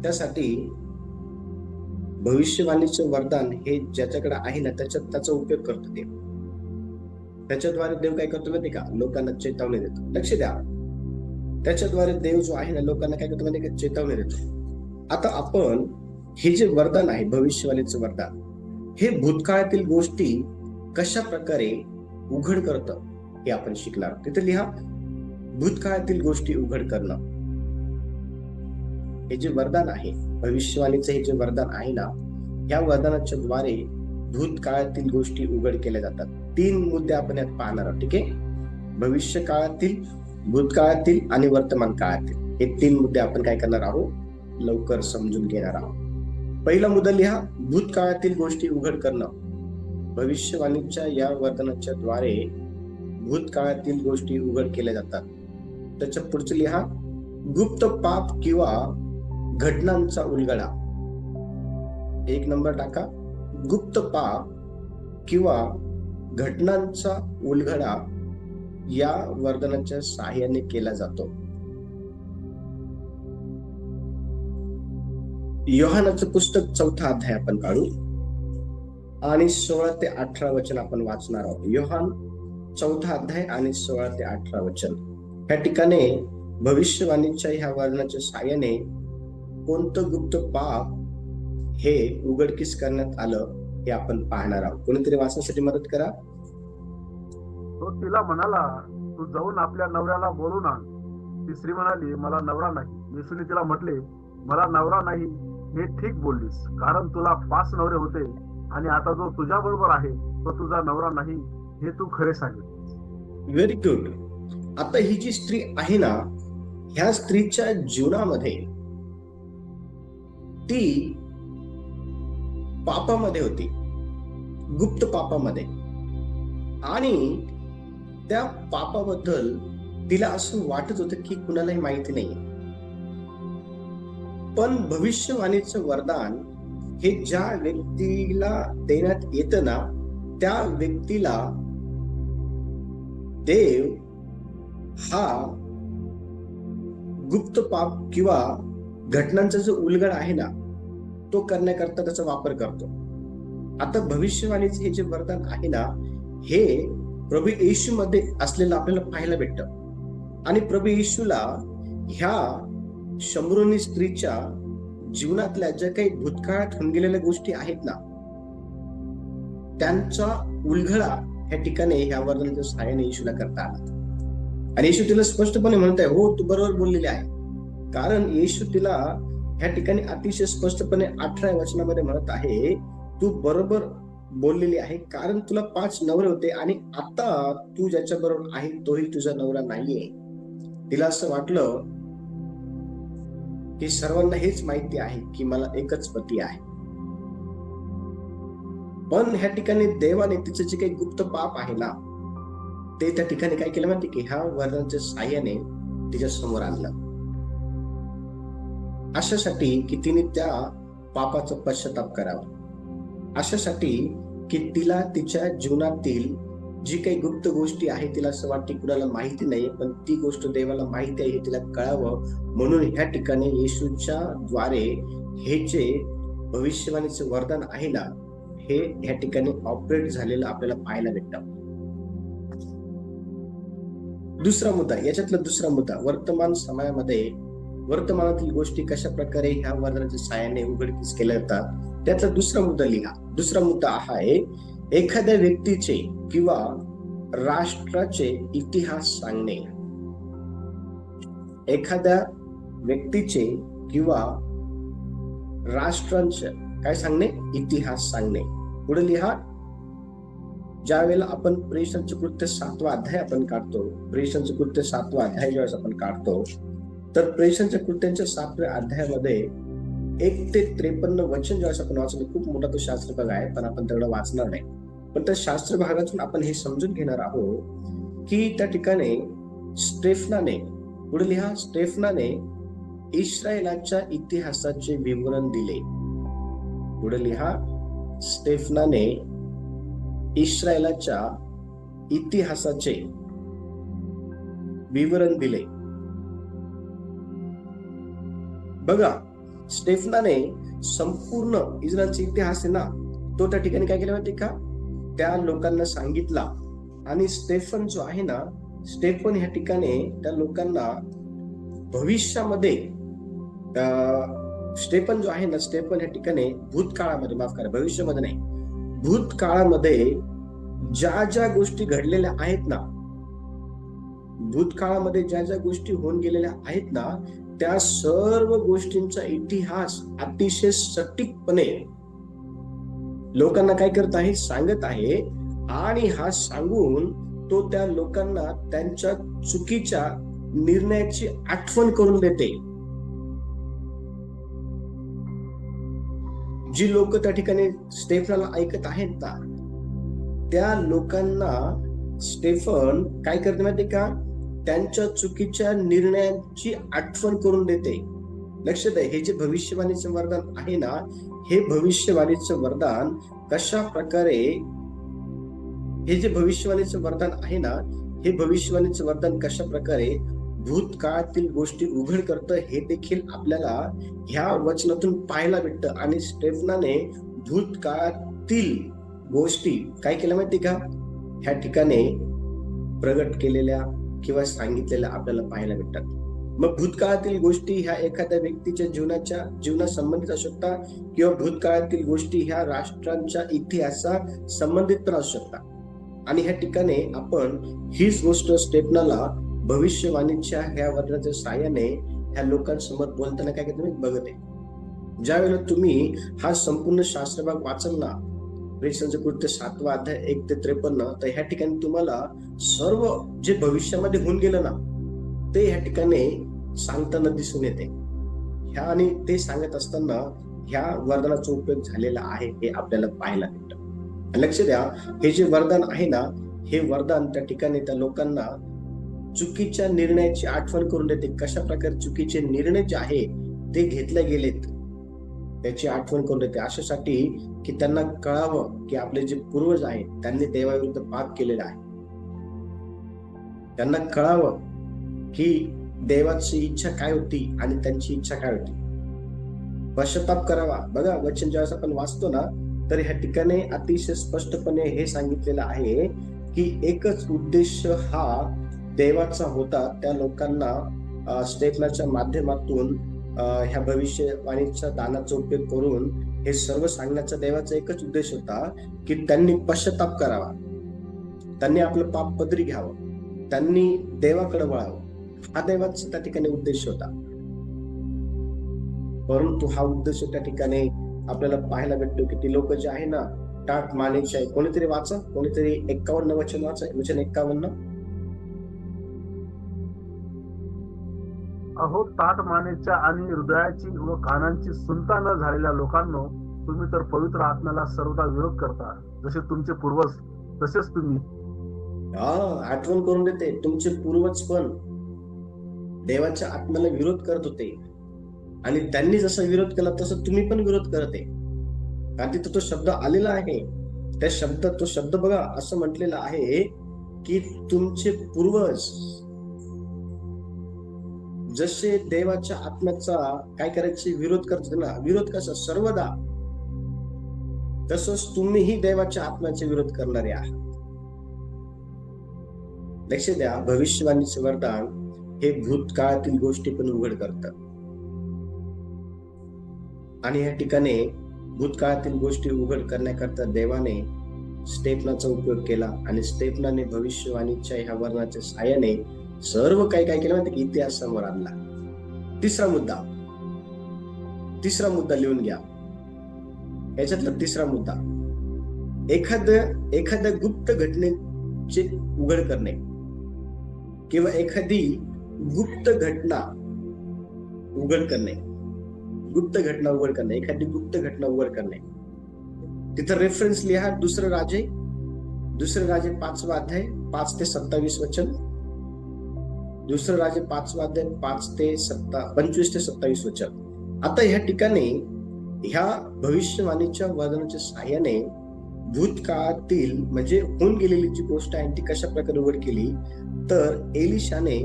त्यासाठी भविष्यवाणीचं वरदान हे ज्याच्याकडे आहे ना त्याचा उपयोग करतो देव. त्याच्याद्वारे देव काय करतो माहिती का? लोकांना चेतावणी देतो. लक्ष द्या, त्याच्याद्वारे देव जो आहे ना लोकांना काय करतो माहिती का? चेतावणी देतो. आता आपण हे जे वरदान आहे भविष्यवाणीचं वरदान, हे भूतकाळातील गोष्टी कशा प्रकारे उघड करतं हे आपण शिकणार. तिथे लिहा, भूतकाळातील गोष्टी उघड करणं. हे जे वरदान आहे भविष्यवाणीचं, हे जे वरदान आहे ना, या वरदानाच्या द्वारे भूतकाळातील गोष्टी उघड केल्या जातात. 3 मुद्दे आपण यात पाहणार आहोत. ठीक आहे, भविष्य काळातील, भूतकाळातील आणि वर्तमान काळातील हे 3 मुद्दे आपण काय करणार आहोत, लवकर समजून घेणार आहोत. पहिला मुद्दा लिहा, भूतकाळातील गोष्टी उघड करणं. भविष्यवाणीच्या या वरदानाच्या द्वारे भूतकाळातील गोष्टी उघड केल्या जातात. त्याच्या पुढचं लिहा, गुप्त पाप किंवा घटनांचा उलगडा. 1 नंबर टाका, गुप्त पाप किंवा घटनांचा उलगडा या वरदानाच्या सहाय्याने केला जातो. योहानाचं पुस्तक 4था अध्याय आपण काढू आणि 16 ते 18 वचन आपण वाचणार आहोत. योहान 4था अध्याय आणि 16 ते 18 वचन. या ठिकाणी भविष्यवाणीच्या ह्या वरदानाच्या सहाय्याने कोणतं गुप्त पाप हे उघडकीस करण्यात आलं हे आपण पाहणार आहोत. कोणीतरी वाचण्यासाठी मदत करा.
तो तिला म्हणाला, तू जाऊन आपल्या नवऱ्याला बोलून आण. ती स्त्री म्हणाली, मला नवरा नाही. येशूने तिला म्हटले, मला नवरा नाही हे ठीक बोललीस, कारण तुला 5 नवरे होते आणि आता जो तुझ्या बरोबर आहे तो तुझा नवरा नाही, हे तू खरे सांगितले.
Very good. आता ही जी स्त्री आहे ना, ह्या स्त्रीच्या जीवनामध्ये ती पापामध्ये होती, गुप्त पापामध्ये, आणि त्या पापाबद्दल तिला असं वाटत होतं की कुणालाही माहिती नाहीये. पण भविष्यवाणीचं वरदान हे ज्या व्यक्तीला देण्यात येतं ना, त्या व्यक्तीला देव हा गुप्त पाप किंवा घटनांचा जो उलगडा आहे ना तो करण्याकरता त्याचा वापर करतो. आता भविष्यवाणीचे हे जे वरदान आहे ना, हे प्रभू येशू मध्ये असलेलं आपल्याला पाहायला भेटतं. आणि प्रभू येशूला ह्या शमरोनी स्त्रीच्या जीवनातल्या ज्या काही भूतकाळात होऊन गेलेल्या गोष्टी आहेत ना, त्यांचा उलगडा ह्या ठिकाणी ह्या वरदानाच्या सहाय्याने येशूला करता आला. आणि येशू तिला स्पष्टपणे म्हणताय, हो तू बरोबर बोललेली आहे. कारण येशू तिला ह्या ठिकाणी अतिशय स्पष्टपणे 18 वचनामध्ये म्हणत आहे, तू बरोबर बोललेली आहे, कारण तुला 5 नवरे होते आणि आता तू ज्याच्या बरोबर आहे तोही तुझा नवरा नाहीये. तिला असं वाटलं की सर्वांना हेच माहिती आहे की मला एकच पती आहे. पण ह्या ठिकाणी देवाने तिचं जे काही गुप्त पाप आहे ना, ते त्या ठिकाणी काय केलं माहिती की ह्या वरदानाच्या साह्याने तिच्या समोर आणलं, अशासाठी की तिने त्या पापाचा पश्चाताप करावा, अशासाठी की तिला तिच्या जीवनातील जी काही गुप्त गोष्टी आहे तिला असं वाटते कुणाला माहिती नाही, पण ती गोष्ट देवाला माहिती आहे हे तिला कळावं म्हणून ह्या ठिकाणी येशूच्या द्वारे हे जे भविष्यवाणीचे वरदान आहे ना, हे ह्या ठिकाणी ऑपरेट झालेलं आपल्याला पाहायला भेटतं. दुसरा मुद्दा, याच्यातला दुसरा मुद्दा, वर्तमान समयामध्ये वर्तमानातील गोष्टी कशा प्रकारे ह्या वरदानाच्या सहाय्याने उघडकीस केल्या जातात, त्यातला दुसरा मुद्दा लिहा. दुसरा मुद्दा हा आहे, एखाद्या व्यक्तीचे किंवा राष्ट्राचे इतिहास सांगणे. एखाद्या व्यक्तीचे किंवा राष्ट्रांचे काय सांगणे, इतिहास सांगणे. पुढे लिहा, ज्या वेळेला आपण प्रेषणाचे कृत्य 7वा अध्याय आपण काढतो, प्रेषणाचे कृत्य 7वा अध्याय ज्यावेळेस आपण काढतो, तर प्रेषणाच्या कृत्यांच्या 7व्या अध्यायामध्ये 1 ते 53 वचन ज्यावेळेस आपण वाचतो, खूप मोठा तो शास्त्र भाग आहे, पण आपण तेवढं वाचणार नाही. पण त्या शास्त्र भागातून आपण हे समजून घेणार आहोत की त्या ठिकाणी स्टेफनाने, पुढे लिहा, स्टेफनाने इस्रायलाच्या इतिहासाचे विवरण दिले. पुढे लिहा, स्टेफनाने इस्रायलाच्या इतिहासाचे विवरण दिले. बघा, स्टेफनाने संपूर्ण इस्रायलचा इतिहास आहे ना, तो त्या ठिकाणी काय केलं माहिती का, त्या लोकांना सांगितला. आणि स्टेफन जो आहे ना, स्टेफन ह्या ठिकाणी त्या लोकांना भविष्यामध्ये स्टेफन जो आहे ना, स्टेफन ह्या ठिकाणी भूतकाळामध्ये, माफ करा, भविष्यामध्ये नाही, भूतकाळामध्ये ज्या ज्या गोष्टी घडलेल्या आहेत ना, भूतकाळामध्ये ज्या ज्या गोष्टी होऊन गेलेल्या आहेत ना, त्या सर्व गोष्टींचा इतिहास अतिशय सटीकपणे लोकांना काय करत आहे, सांगत आहे. आणि हा सांगून तो त्या लोकांना त्यांच्या चुकीच्या निर्णयाची आठवण करून देते. जी लोक त्या ठिकाणी स्टेफनला ऐकत आहेत ना, त्या लोकांना स्टेफन काय करते माहिती का, त्यांच्या चुकीच्या निर्णयांची आठवण करून देते. लक्ष द्या, हे जे भविष्यवाणीचं वरदान आहे ना, हे भविष्यवाणीचं वरदान कशा प्रकारे, हे जे भविष्यवाणीचं वरदान आहे ना, हे भविष्यवाणीचं वरदान कशा प्रकारे भूतकाळातील गोष्टी उघड करतं, हे देखील आपल्याला ह्या वचनातून पाहायला भेटतं. आणि स्टेफनाने भूतकाळातील गोष्टी काय केल्या माहिती का, ह्या ठिकाणी प्रगट केलेल्या किंवा सांगितलेल्या आपल्याला पाहायला भेटतात. मग भूतकाळातील गोष्टी ह्या एखाद्या व्यक्तीच्या जीवना संबंधित असू शकतात, किंवा भूतकाळातील गोष्टी ह्या राष्ट्रांच्या इतिहासा संबंधित पण असू शकतात. आणि ह्या ठिकाणी आपण हीच गोष्ट स्टेफनाला भविष्यवाणीच्या ह्या वचनाच्या साहाय्याने ह्या लोकांसमोर बोलताना काय करतो मी बघत आहे. ज्या वेळेला तुम्ही हा संपूर्ण शास्त्रभाग वाचल ना, प्रेषणांचं कृत्य 7वा अध्याय 1 ते 53, तर ह्या ठिकाणी तुम्हाला सर्व जे भविष्यामध्ये होऊन गेलं ना, ते ह्या ठिकाणी सांगताना दिसून येते. ह्या आणि ते सांगत असताना ह्या वरदानाचा उपयोग झालेला आहे हे आपल्याला पाहायला भेटतं. लक्ष द्या, हे जे वरदान आहे ना, हे वरदान त्या ठिकाणी त्या लोकांना चुकीच्या निर्णयाची आठवण करून देते. कशा प्रकारे चुकीचे निर्णय जे आहे ते घेतले गेलेत त्याची आठवण करून देते, अशासाठी की त्यांना कळावं की आपले जे पूर्वज आहेत त्यांनी देवाविरुद्ध पाप केलेला आहे. त्यांना कळावं की देवाची इच्छा काय होती आणि त्यांची इच्छा काय होती. पश्चाताप करावा. बघा, वचन ज्यावेळेस आपण वाचतो ना, तर ह्या ठिकाणी अतिशय स्पष्टपणे हे सांगितलेलं आहे की एकच उद्देश हा देवाचा होता. त्या लोकांना स्टेफनाच्या माध्यमातून ह्या भविष्यवाणीच्या दानाचा उपयोग करून हे सर्व सांगण्याचा देवाचा एकच उद्देश होता की त्यांनी पश्चाताप करावा, त्यांनी आपलं पाप पदरी घ्यावं, त्यांनी देवाकडे वळावं. हा देवाचा त्या ठिकाणी उद्देश होता. परंतु हा उद्देश त्या ठिकाणी आपल्याला पाहायला भेटतो की ती लोक जे आहे ना, टाट मानेचे आहे. कोणीतरी वाचा, कोणीतरी 51 वचन वाचा, वचन 51.
अहो ताट मानेच्या आणि हृदयाची व कानांची सुनता न झालेल्या लोकांनो, तुम्ही तर पवित्र आत्म्याला सर्वदा विरोध करता. जसे तुमचे पूर्वज तसेच तुम्ही.
आठवण करून देते, तुमचे पूर्वज पण देवाच्या आत्म्याला विरोध करत होते आणि त्यांनी जसा विरोध केला तसं तुम्ही पण विरोध करत आहे. कारण तिथं तो शब्द आलेला आहे. त्या तो शब्द बघा, असं म्हटलेलं आहे की तुमचे पूर्वज जसे देवाच्या आत्म्याचा काय करायचे विरोध करत होते ना, विरोध कसा सर्वदा, तसंच तुम्हीही देवाच्या आत्म्याचे विरोध करणारे आहात. लक्ष द्या, भविष्यवाणीचे वरदान हे भूतकाळातील गोष्टी पण उघड करतात. आणि या ठिकाणी भूतकाळातील गोष्टी उघड करण्याकरता देवाने स्टेफनाचा उपयोग केला आणि स्टेफनाने भविष्यवाणीच्या ह्या वरदानाच्या साहाय्याने सर्व काय केलं माहिती की इतिहास समोर आणला. तिसरा मुद्दा लिहून घ्या. याच्यातला तिसरा मुद्दा, एखाद्या गुप्त घटनेचे उघड करणे किंवा एखादी गुप्त घटना उघड करणे. एखादी गुप्त घटना उघड करणे. तिथं रेफरन्स लिहा, दुसरे राजे 5वा अध्याय 5 ते 27 वचन. दुसरे राजे 5वा अध्याय 25 ते 27 वचन. आता ह्या ठिकाणी ह्या भविष्यवाणीच्या वचनाच्या साहाय्याने भूतकाळातील म्हणजे होऊन गेलेली जी गोष्ट आहे ती कशा प्रकारे उघड केली, तर एलिशाने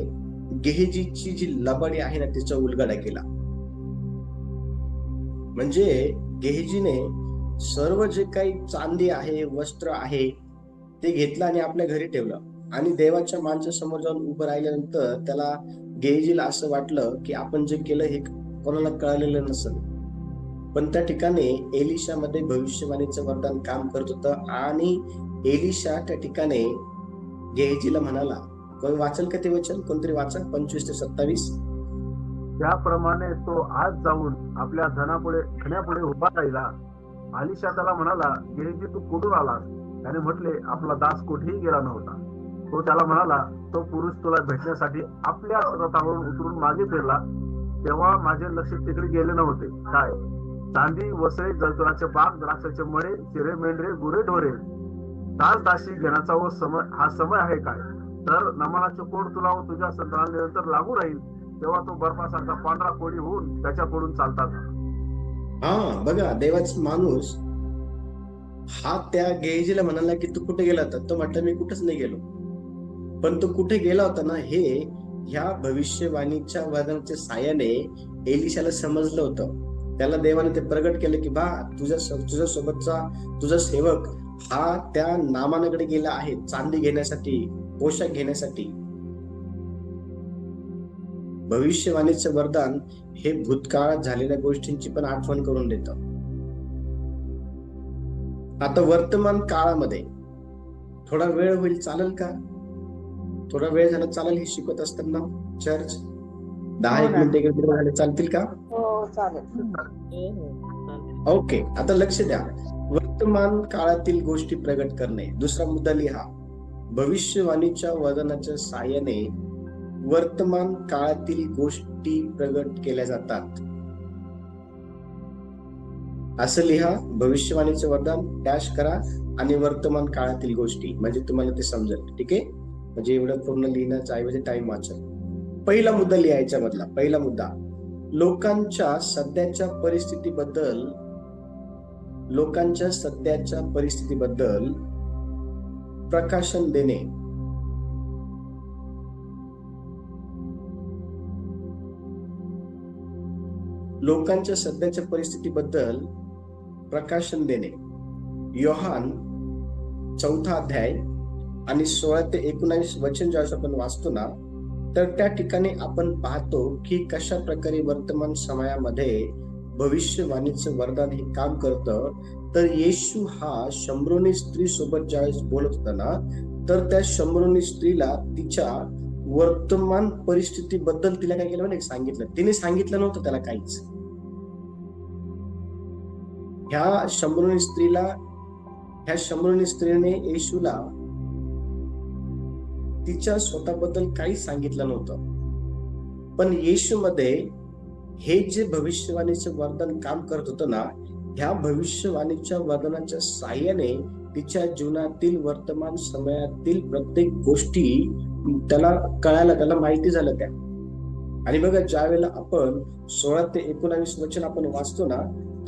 गेहजीची जी लबाडी आहे ना तिचा उलगडा केला. म्हणजे गेहजीने सर्व जे काही चांदी आहे, वस्त्र आहे ते घेतलं आणि आपल्या घरी ठेवलं. आणि देवाच्या माणसासमोर जाऊन उभं राहिल्यानंतर त्याला गेहजीला असं वाटलं की आपण जे केलं हे कोणाला कळलेलं नसेल. पण त्या ठिकाणी एलिशामध्ये भविष्यवाणीचं वरदान काम करत होतं आणि एलिशा त्या ठिकाणी गेहजीला म्हणाला, कोणी वाचल का ते वचन? कोणतरी वाचा 25 ते 27.
त्याप्रमाणे तो आज जाऊन आपल्या धनापुढे उभा राहिला. एलिशा त्याला म्हणाला, गेहजी तू कुठून आलास? त्याने म्हटले, आपला दास कुठेही गेला नव्हता. तो त्याला म्हणाला, तो पुरुष तुला भेटण्यासाठी आपल्या रथावरून उतरून मागे फिरला तेव्हा माझे लक्ष तिकडे गेले नव्हते. काय चांदी, वसळे, जैतुनाचे बाग, द्राक्षाचे मळे, चिरे, मेंढरे, गुरे, ढोरे, दास दासी घेण्याचा हा समय आहे काय? तर नमानाचे कोड तुला व तुझ्या संतानानंतर लागू राहील तेव्हा तो बर्फासारखा पांढरा कोडी होऊन त्याच्याकडून चालतात.
हा बघा, देवाचा माणूस हा त्या गेहजीला म्हणाला की तू कुठे गेला होता? तो म्हटलं मी कुठेच नाही गेलो. पण तो कुठे गेला होता ना हे ह्या भविष्यवाणीच्या वचनाच्या साहाय्याने एलिशाला समजलं होतं. त्याला देवाने ते प्रगट केलं की बा तुझ्या सोबतचा तुझा सेवक हा त्या नामानाकडे गेला आहे चांदी घेण्यासाठी, पोशाख घेण्यासाठी. भविष्यवाणीचं वरदान हे भूतकाळात झालेल्या गोष्टींची पण आठवण करून देतं. आता वर्तमान काळामध्ये थोडा वेळ होईल, चालेल का? थोडा वेळ झाला चालेल हे शिकवत असताना चर्च 10-1 मिनिटे चालतील का?
हो चालेल.
ओके, आता लक्ष द्या. वर्तमान काळातील गोष्टी प्रगट करणे. दुसरा मुद्दा लिहा, भविष्यवाणीच्या वचनाच्या साहाय्याने वर्तमान काळातील गोष्टी प्रगट केल्या जातात. असं लिहा, भविष्यवाणीचं वरदान डॅश करा आणि वर्तमान काळातील गोष्टी, म्हणजे तुम्हाला ते समजेल. ठीक आहे, म्हणजे एवढं पूर्ण लिहिण्याच्या ऐवजी टाइम वाचेल. पहिला मुद्दा लिहायचा मधला पहिला मुद्दा, लोकांच्या सध्याच्या परिस्थितीबद्दल प्रकाशन देणे. लोकांच्या सध्याच्या परिस्थितीबद्दल प्रकाशन देणे. योहान 4 अध्याय आणि 16 ते 19 वचन ज्यावेळेस आपण वाचतो ना, तर त्या ठिकाणी आपण पाहतो की कशा प्रकारे वर्तमान समयामध्ये भविष्यवाणीचं वरदान हे काम करतं. तर येशू हा शंभरोनी स्त्री सोबत ज्यावेळेस बोलत होता ना, तर त्या शंभरोनी स्त्रीला तिच्या वर्तमान परिस्थितीबद्दल तिला काय केलं म्हणजे सांगितलं. तिने सांगितलं नव्हतं त्याला काहीच. ह्या शंभरोनी स्त्रीने येशूला तिच्या स्वतःबद्दल काहीच सांगितलं नव्हतं. पण येशूमध्ये हे जे भविष्यवाणीचं वरदान काम करत होतं ना, ह्या भविष्यवाणीच्या वरदानाच्या साहाय्याने तिच्या जीवनातील वर्तमान समयातील प्रत्येक गोष्टी त्याला कळायला, त्याला माहिती झालं त्या. आणि बघा, ज्या वेळेला आपण 16 ते 19 वचन आपण वाचतो ना,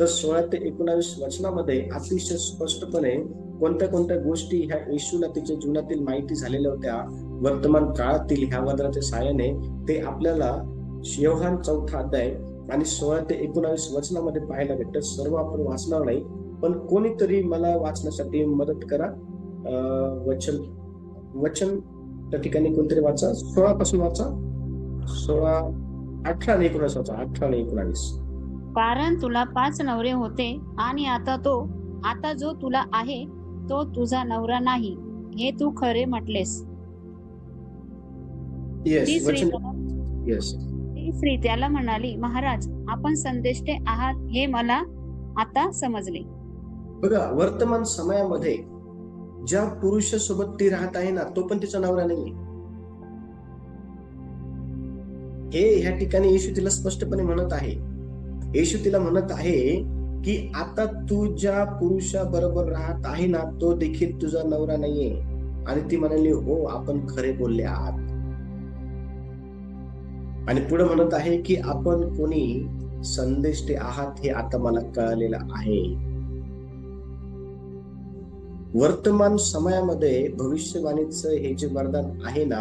तर 16 ते 19 वचनामध्ये अतिशय स्पष्टपणे कोणत्या गोष्टी ह्या येशूला तिच्या जीवनातील माहिती झालेल्या होत्या वर्तमान काळातील ह्या वचनाच्या साहाय्याने, ते आपल्याला योहान 4 अध्याय आणि 16 ते 19 वचनामध्ये पाहायला भेटतं. सर्व आपण वाचणार नाही, पण कोणीतरी मला वाचण्यासाठी मदत करा. वचन त्या ठिकाणी कोणतरी वाचा, 16 पासून वाचा. 16, 18 आणि 19 वाचा. 18 आणि 19.
कारण तुला 5 नवरे होते आणि आता जो तुला आहे तो तुझा नवरा नाही, हे तू खरे म्हटलेस. ती स्त्री त्याला म्हणाली, महाराज, आपण संदेष्टे आहात हे मला आता समजले.
बघा, वर्तमान समयामध्ये ज्या पुरुषासोबत ती राहत आहे ना, तो पण तिचा नवरा नाहीये. हे ह्या ठिकाणी येशू तिला स्पष्टपणे म्हणत आहे. येशू तिला म्हणत आहे की आता तू ज्या पुरुषाबरोबर राहत आहे ना, तो देखील तुझा नवरा नाहीये. आणि ती म्हणाली, हो, आपण खरे बोलले आहात. आणि पुढे म्हणत आहे की आपण कोणी संदेश ते आहात हे आता मला कळलेलं आहे. वर्तमान समयामध्ये भविष्यवाणीचं हे जे वरदान आहे ना,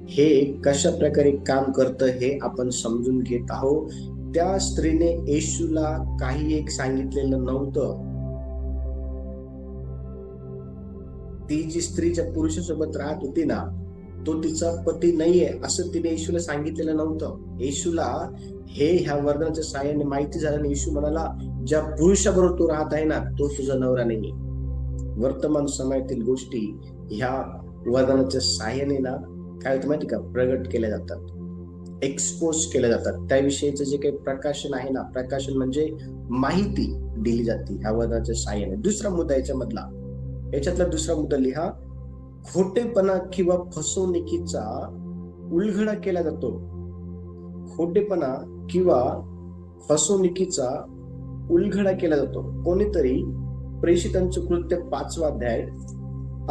हे कशा प्रकारे काम करतं हे आपण समजून घेत आहोत. त्या स्त्रीने येशूला काही एक सांगितलेलं नव्हतं. ती जी स्त्री ज्या पुरुषासोबत राहत होती ना, तो तिचा पती नाहीये असं तिने येशूला सांगितलेलं नव्हतं. येशूला हे ह्या वरदानाच्या साहाय्याने माहिती झालं. येशू म्हणाला, ज्या पुरुषाबरोबर तू राहत आहे ना, तो तुझा नवरा नाहीये. वर्तमान समयातील गोष्टी ह्या वरदानाच्या साहाय्याने ना काय होतं माहिती का, प्रगट केल्या जातात, एक्सपोज केल्या जातात. त्याविषयीचं जे काही प्रकाशन आहे ना, प्रकाशन म्हणजे माहिती दिली जाते ह्या वरदानाच्या साहाय्याने. दुसरा मुद्दा याच्यातला दुसरा मुद्दा लिहा. खोटेपणा किंवा फसवणुकीचा उलगडा केला जातो. खोटेपणा किंवा फसवणुकीचा उलगडा केला जातो. कोणीतरी प्रेषितांचं कृत्य 5वा अध्याय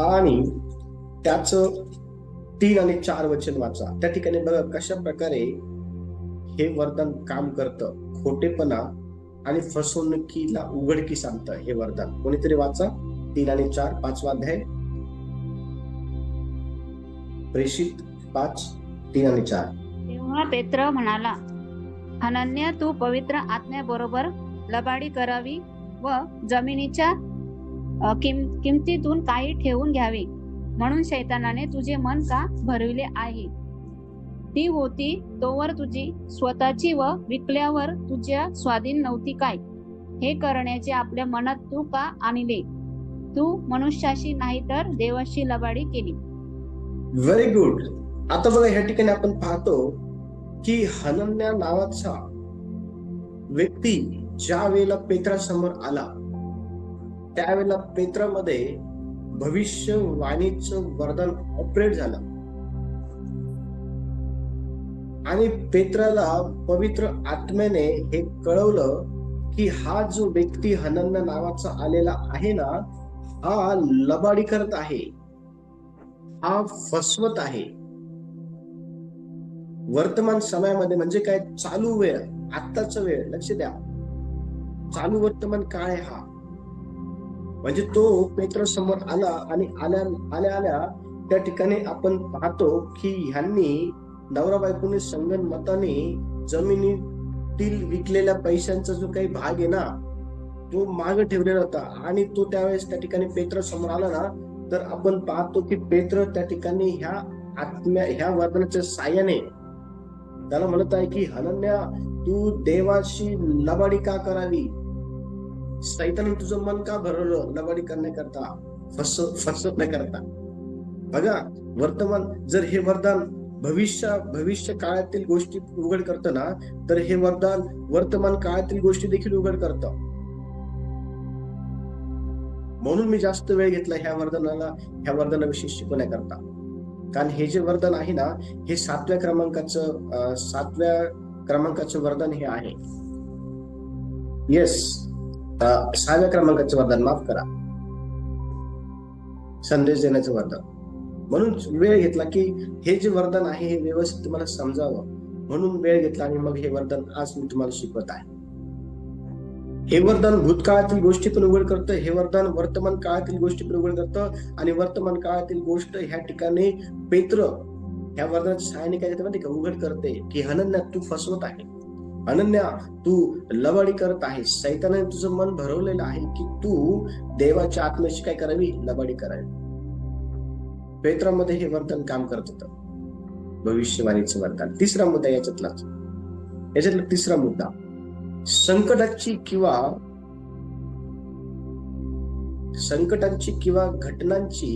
आणि त्याचं 3 आणि 4 वचन वाचा. त्या ठिकाणी बघा कशा प्रकारे हे वरदान काम करतं. खोटेपणा आणि फसवणुकीला उघडकीस आणतं हे वरदान. कोणीतरी वाचा 3 आणि 4, 5वा अध्याय. प्रेषित 5, 3 आणि 4.
तेव्हा पेत्र म्हणाला, हनन्या, तू पवित्र आत्म्याबरोबर लबाडी करावी व जमिनीच्या किमतीतून काही ठेवून घ्यावी म्हणून शैतानाने तुझे मन का भरविले आहे? ती होती तोवर तुझी स्वतःची व विकल्यावर तुझ्या स्वाधीन नव्हती काय? हे करण्याचे आपल्या मनात तू का आणले? तू मनुष्याशी नाही तर देवाशी लबाडी केली.
Very good. आता बघा ह्या ठिकाणी आपण पाहतो की हनन्या नावाचा व्यक्ती ज्या वेळेला पेत्रासमोर आला, त्यावेळेला पेत्रामध्ये भविष्यवाणीचं वरदान ऑपरेट झालं आणि पेत्राला पवित्र आत्म्याने हे कळवलं की हा जो व्यक्ती हनन्या नावाचा आलेला आहे ना, हा लबाडी करत आहे, हा फसवत आहे. वर्तमान समयामध्ये म्हणजे काय, चालू वेळ, आत्ताचा वेळ, लक्ष द्या, चालू वर्तमान काळ आहे हा. म्हणजे तो पेत्र समोर आला आणि आल्या त्या ठिकाणी आपण पाहतो की ह्यांनी नवरा बायकोने संगनमताने जमिनीतील विकलेल्या पैशांचा जो काही भाग आहे ना, तो मागे ठेवलेला होता आणि तो त्यावेळेस त्या ठिकाणी पेत्र समोर आला ना, तर आपण पाहतो की पेत्र त्या ठिकाणी ह्या वरदानाच्या साह्याने त्याला म्हणत आहे की हनन्या, तू देवाशी लबाडी का करावी? सैतानाने तुझं मन का भरवलं लबाडी करण्याकरता, फसवण्याकरता? बघा, वर्तमान जर हे वरदान भविष्य काळातील गोष्टी उघड करतं ना, तर हे वरदान वर्तमान काळातील गोष्टी देखील उघड करतं. म्हणून मी जास्त वेळ घेतला ह्या वरदानाविषयी शिकवण्याकरता. कारण हे जे वरदान आहे ना, हे 7व्या क्रमांकाचं वरदान हे आहे. येस, 6व्या क्रमांकाचं वरदान, माफ करा, संदेश देण्याचं वरदान. म्हणून वेळ घेतला की हे जे वरदान आहे हे व्यवस्थित तुम्हाला समजावं, म्हणून वेळ घेतला आणि मग हे वरदान आज मी तुम्हाला शिकवत आहे. हे वरदान भूतकाळातील गोष्टी पण उघड करतं, हे वरदान वर्तमान काळातील गोष्टी पण उघड करतं. आणि वर्तमान काळातील गोष्ट ह्या ठिकाणी पेत्र ह्या वरदानाच्या सहाय्याने काय करते माहिती का, उघड करते की हनन्या, तू फसवत आहे, हनन्या, तू लबाडी करत आहे, सैतानाने तुझं मन भरवलेलं आहे की तू देवाच्या आत्म्याशी काय करावी, लबाडी करावी. पेत्रामध्ये हे वरदान काम करत होतं, भविष्यवाणीचं वरदान. तिसरा मुद्दा याच्यातला तिसरा मुद्दा, संकटांची किंवा घटनांची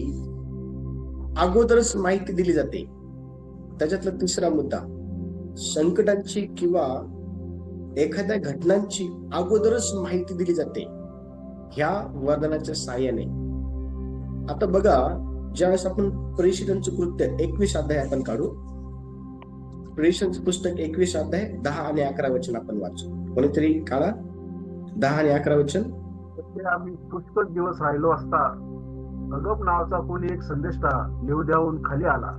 अगोदरच माहिती दिली जाते. त्याच्यातला तिसरा मुद्दा, संकटांची किंवा एखाद्या घटनांची अगोदरच माहिती दिली जाते ह्या वरदानाच्या साहाय्याने. आता बघा, ज्यावेळेस आपण प्रेषितांचं कृत्य 21 अध्याय आपण काढू, प्रेषितांचं पुस्तक 21 अध्याय 10 आणि 11 वचन आपण वाचू. कोणीतरी काढा 10 आणि 11 वचन.
आम्ही पुष्कळ दिवस राहिलो असता अगप नावाचा कोणी एक संदेष्टा येऊद्याहून खाली आला.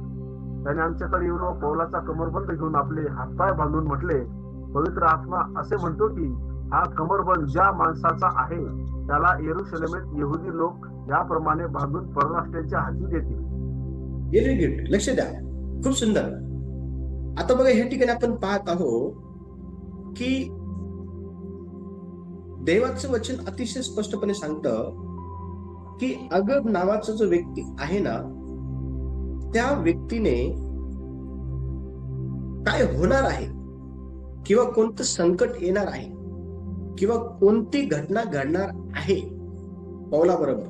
त्याने आमच्याकडे येऊन पौलाचा कमरबंद घेऊन आपले हातपाय बांधून म्हटले, पवित्र आत्मा असे म्हणतो की हा कमरबंद ज्या माणसाचा आहे त्याला येरुशलेमेत यहुदी लोक याप्रमाणे बांधून परराष्ट्रांच्या हाती देतील.
व्हेरी गुड, लक्ष द्या, खूप सुंदर. आता बघा, ह्या ठिकाणी आपण पाहत आहोत की देवाचं वचन अतिशय स्पष्टपणे सांगतं की अगब नावाचा जो व्यक्ती आहे ना, त्या व्यक्तीने काय होणार आहे किंवा कोणतं संकट येणार आहे किंवा कोणती घटना घडणार आहे पौलाबरोबर,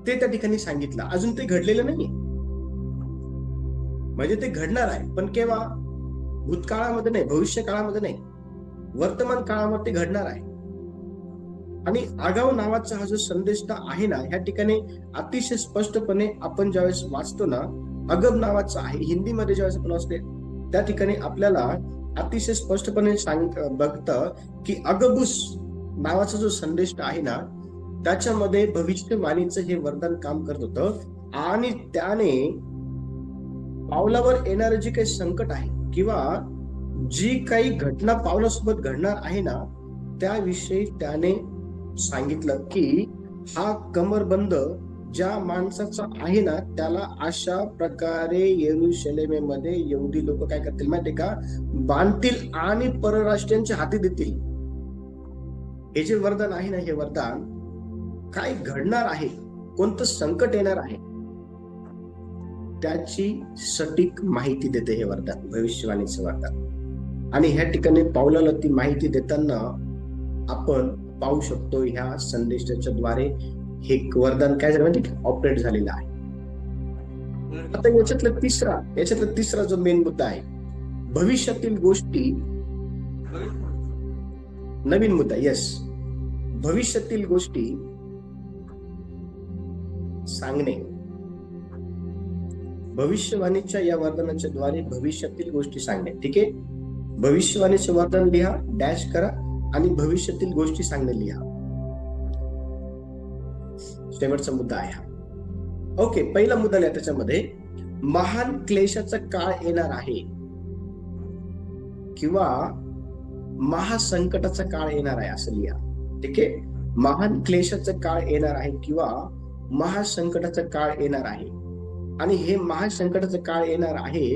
ते त्या ठिकाणी सांगितलं. अजून ते घडलेलं नाहीये, म्हणजे ते घडणार आहे, पण केव्हा? भूतकाळामध्ये नाही, भविष्य काळामध्ये नाही, वर्तमान काळामध्ये घडणार आहे. आणि आगाऊ नावाचा हा जो संदेश आहे ना, ह्या ठिकाणी अतिशय स्पष्टपणे आपण ज्यावेळेस वाचतो ना, अगब नावाचा आहे, हिंदीमध्ये ज्यावेळेस आपण वाचते त्या ठिकाणी आपल्याला अतिशय स्पष्टपणे बघतं की अगबुस नावाचा जो संदेश आहे ना, त्याच्यामध्ये भविष्यवाणीचं हे वरदान काम करत होतं. आणि त्याने पावलावर येणारं जे काही संकट आहे किंवा जी काही घटना पावलासोबत घडणार आहे ना, त्याविषयी त्याने सांगितलं की हा कमरबंद ज्या माणसाचा आहे ना, त्याला अशा प्रकारे येरुशलेमेमध्ये यहुदी लोक काय करतील माहितीये का? बांधतील आणि परराष्ट्रांच्या हाती देतील. हे जे वरदान आहे ना, हे वरदान काय घडणार आहे, कोणतं संकट येणार आहे, त्याची सटीक माहिती देते हे वरदान, भविष्यवाणीचं वरदान. आणि ह्या ठिकाणी पावलाला ती माहिती देताना आपण पाहू शकतो ह्या संदेशाच्या द्वारे हे वरदान काय झालं म्हणजे ऑपरेट झालेलं आहे. आता याच्यातला तिसरा जो मेन मुद्दा आहे, भविष्यातील गोष्टी, नवीन मुद्दा, यस, भविष्यातील गोष्टी सांगणे. भविष्यवाणीच्या या वरदानाच्या द्वारे भविष्यातील गोष्टी सांगणे. ठीक आहे, भविष्यवाणीचे वरदान लिहा, डॅश करा आणि भविष्यातील गोष्टी सांगणे लिहा. शेवटचा मुद्दा आहे हा. ओके, पहिला मुद्दा लिहा त्याच्यामध्ये, महान क्लेशाचा काळ येणार आहे किंवा महासंकटाचा काळ येणार आहे असं लिहा. ठीक आहे, महान क्लेशाचा काळ येणार आहे किंवा महासंकटाचा काळ येणार आहे. आणि हे महासंकटाचा काळ येणार आहे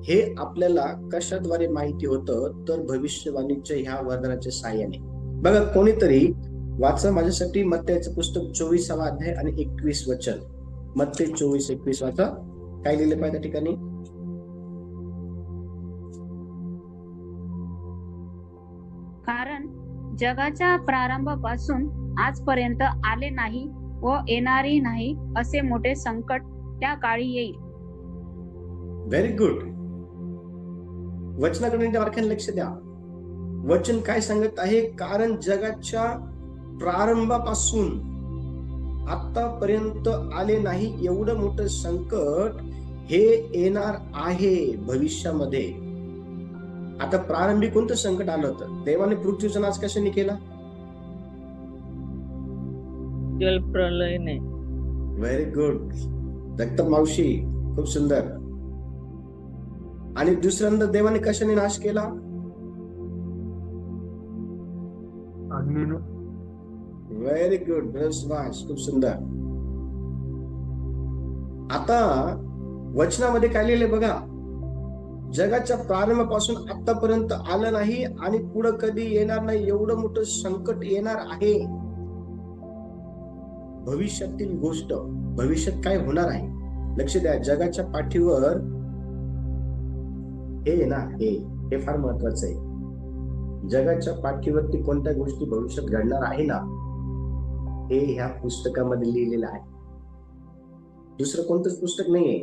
हे आपल्याला कशाद्वारे माहिती होतं? तर भविष्यवाणीच्या ह्या वरदानाच्या साहाय्याने. बघा, कोणीतरी वाचा माझ्यासाठी मत्तेचं पुस्तक 24वा अध्याय आणि 21 वचन. मत्ते 24:21 वाचा. काय लिहिलं पाहिजे त्या ठिकाणी?
कारण जगाच्या प्रारंभापासून आजपर्यंत आले नाही व येणारही नाही असे मोठे संकट त्या काळी येईल.
Very good. वचनाकडे बारकाईने लक्ष द्या. वचन काय सांगत आहे? कारण जगाच्या प्रारंभापासून आतापर्यंत आले नाही एवढं मोठं संकट हे येणार आहे भविष्यामध्ये. आता प्रारंभी कोणतं संकट आलं होतं? देवाने पृथ्वीचा नाश कशाने केला?
जलप्रलयने.
व्हेरी गुड दत्त मावशी, खूप सुंदर. आणि दुसऱ्यांदा देवाने कशाने नाश केला?
अग्नीने.
व्हेरी गुड, खूप सुंदर. आता वचनामध्ये काय लिहिलंय बघा, जगाच्या प्रारंभापासून आतापर्यंत आलं नाही आणि पुढे कधी येणार नाही एवढं मोठं संकट येणार आहे. भविष्यातील गोष्ट, भविष्यात काय होणार आहे लक्ष द्या. जगाच्या पाठीवर हे ना, हे फार महत्वाचं आहे. जगाच्या पाठीवरती कोणत्या गोष्टी भविष्यात घडणार आहे ना, हे ह्या पुस्तकामध्ये लिहिलेलं आहे. दुसरं कोणतंच पुस्तक नाहीये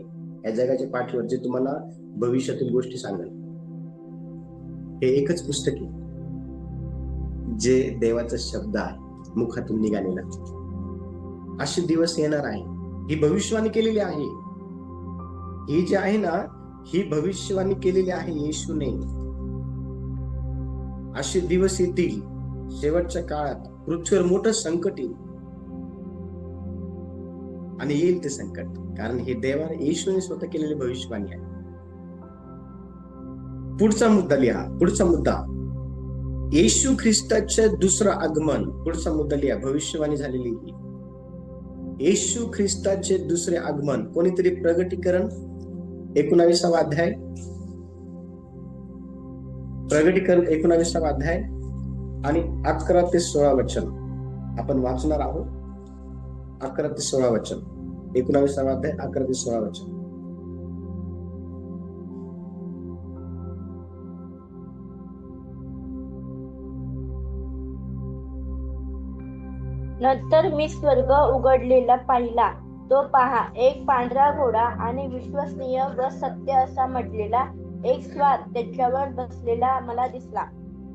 या जगाच्या पाठीवर जे तुम्हाला भविष्यातील गोष्टी सांगेल. हे एकच पुस्तक आहे जे देवाचा शब्द आहे, मुखातून निघालेला. असे दिवस येणार आहे, ही भविष्यवाणी केलेली आहे. ही जी आहे ना, ही भविष्यवाणी केलेली आहे येशूने. असे दिवस येतील शेवटच्या काळात, पृथ्वीवर मोठं संकट येईल. आणि येईल ते संकट कारण हे देवाने येशूने स्वतः केलेली भविष्यवाणी आहे. पुढचा मुद्दा लिहा. पुढचा मुद्दा, येशू ख्रिस्ताचे दुसरं आगमन. पुढचा मुद्दा लिहा, भविष्यवाणी झालेली. येशू ख्रिस्ताचे दुसरे आगमन. कोणीतरी प्रगटीकरण 19वा अध्याय, प्रगटीकरण 19वा अध्याय आणि 11 ते 16 वचन आपण वाचणार आहोत. 11 ते 16 वचन, 19वा अध्याय 11 ते 16 वचन.
नंतर मी स्वर्ग उघडलेला पाहिला. तो पहा, एक पांढरा घोडा आणि विश्वसनीय व सत्य असा म्हटलेला एक स्वार त्याच्यावर बसलेला मला दिसला.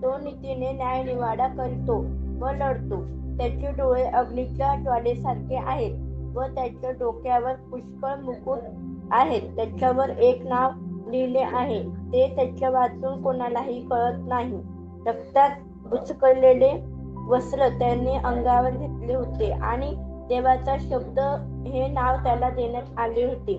तो नीतीने न्यायनिवाडा करतो व लढतो. त्याचे डोळे अग्नीच्या ज्वालेसारखे आहेत व त्याच्या डोक्यावर पुष्कळ मुकुट आहेत. त्याच्यावर एक नाव लिहिले आहे, ते त्याच्या वाचून कोणालाही कळत नाही. रक्तात बुचकळलेले वस्त्र त्यांनी अंगावर घेतले होते आणि देवाचा शब्द हे नाव त्याला देण्यात आले होते.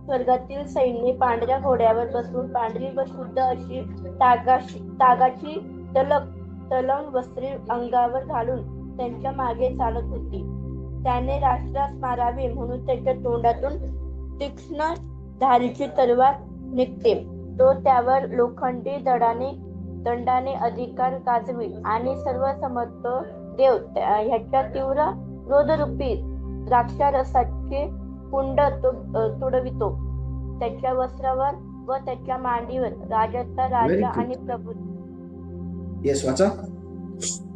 स्वर्गातील सैन्य पांढऱ्या घोड्यावर बसून पांढरी व शुद्ध अशी तागाची तलम वस्त्रे अंगावर घालून त्यांच्या मागे चालत होती. त्याने राष्ट्रास मारावे म्हणून त्याच्या तोंडातून तीक्ष्ण धारीची तलवार निघते. तो त्यावर लोखंडी दंडाने अधिकार गाजवी आणि सर्व समर्थ देव ह्याच्या तीव्र क्रोधरूपी द्राक्षारसाचे कुंड तुडवितो. त्याच्या वस्त्रावर व त्याच्या मांडीवर राजांचा राजा आणि प्रभू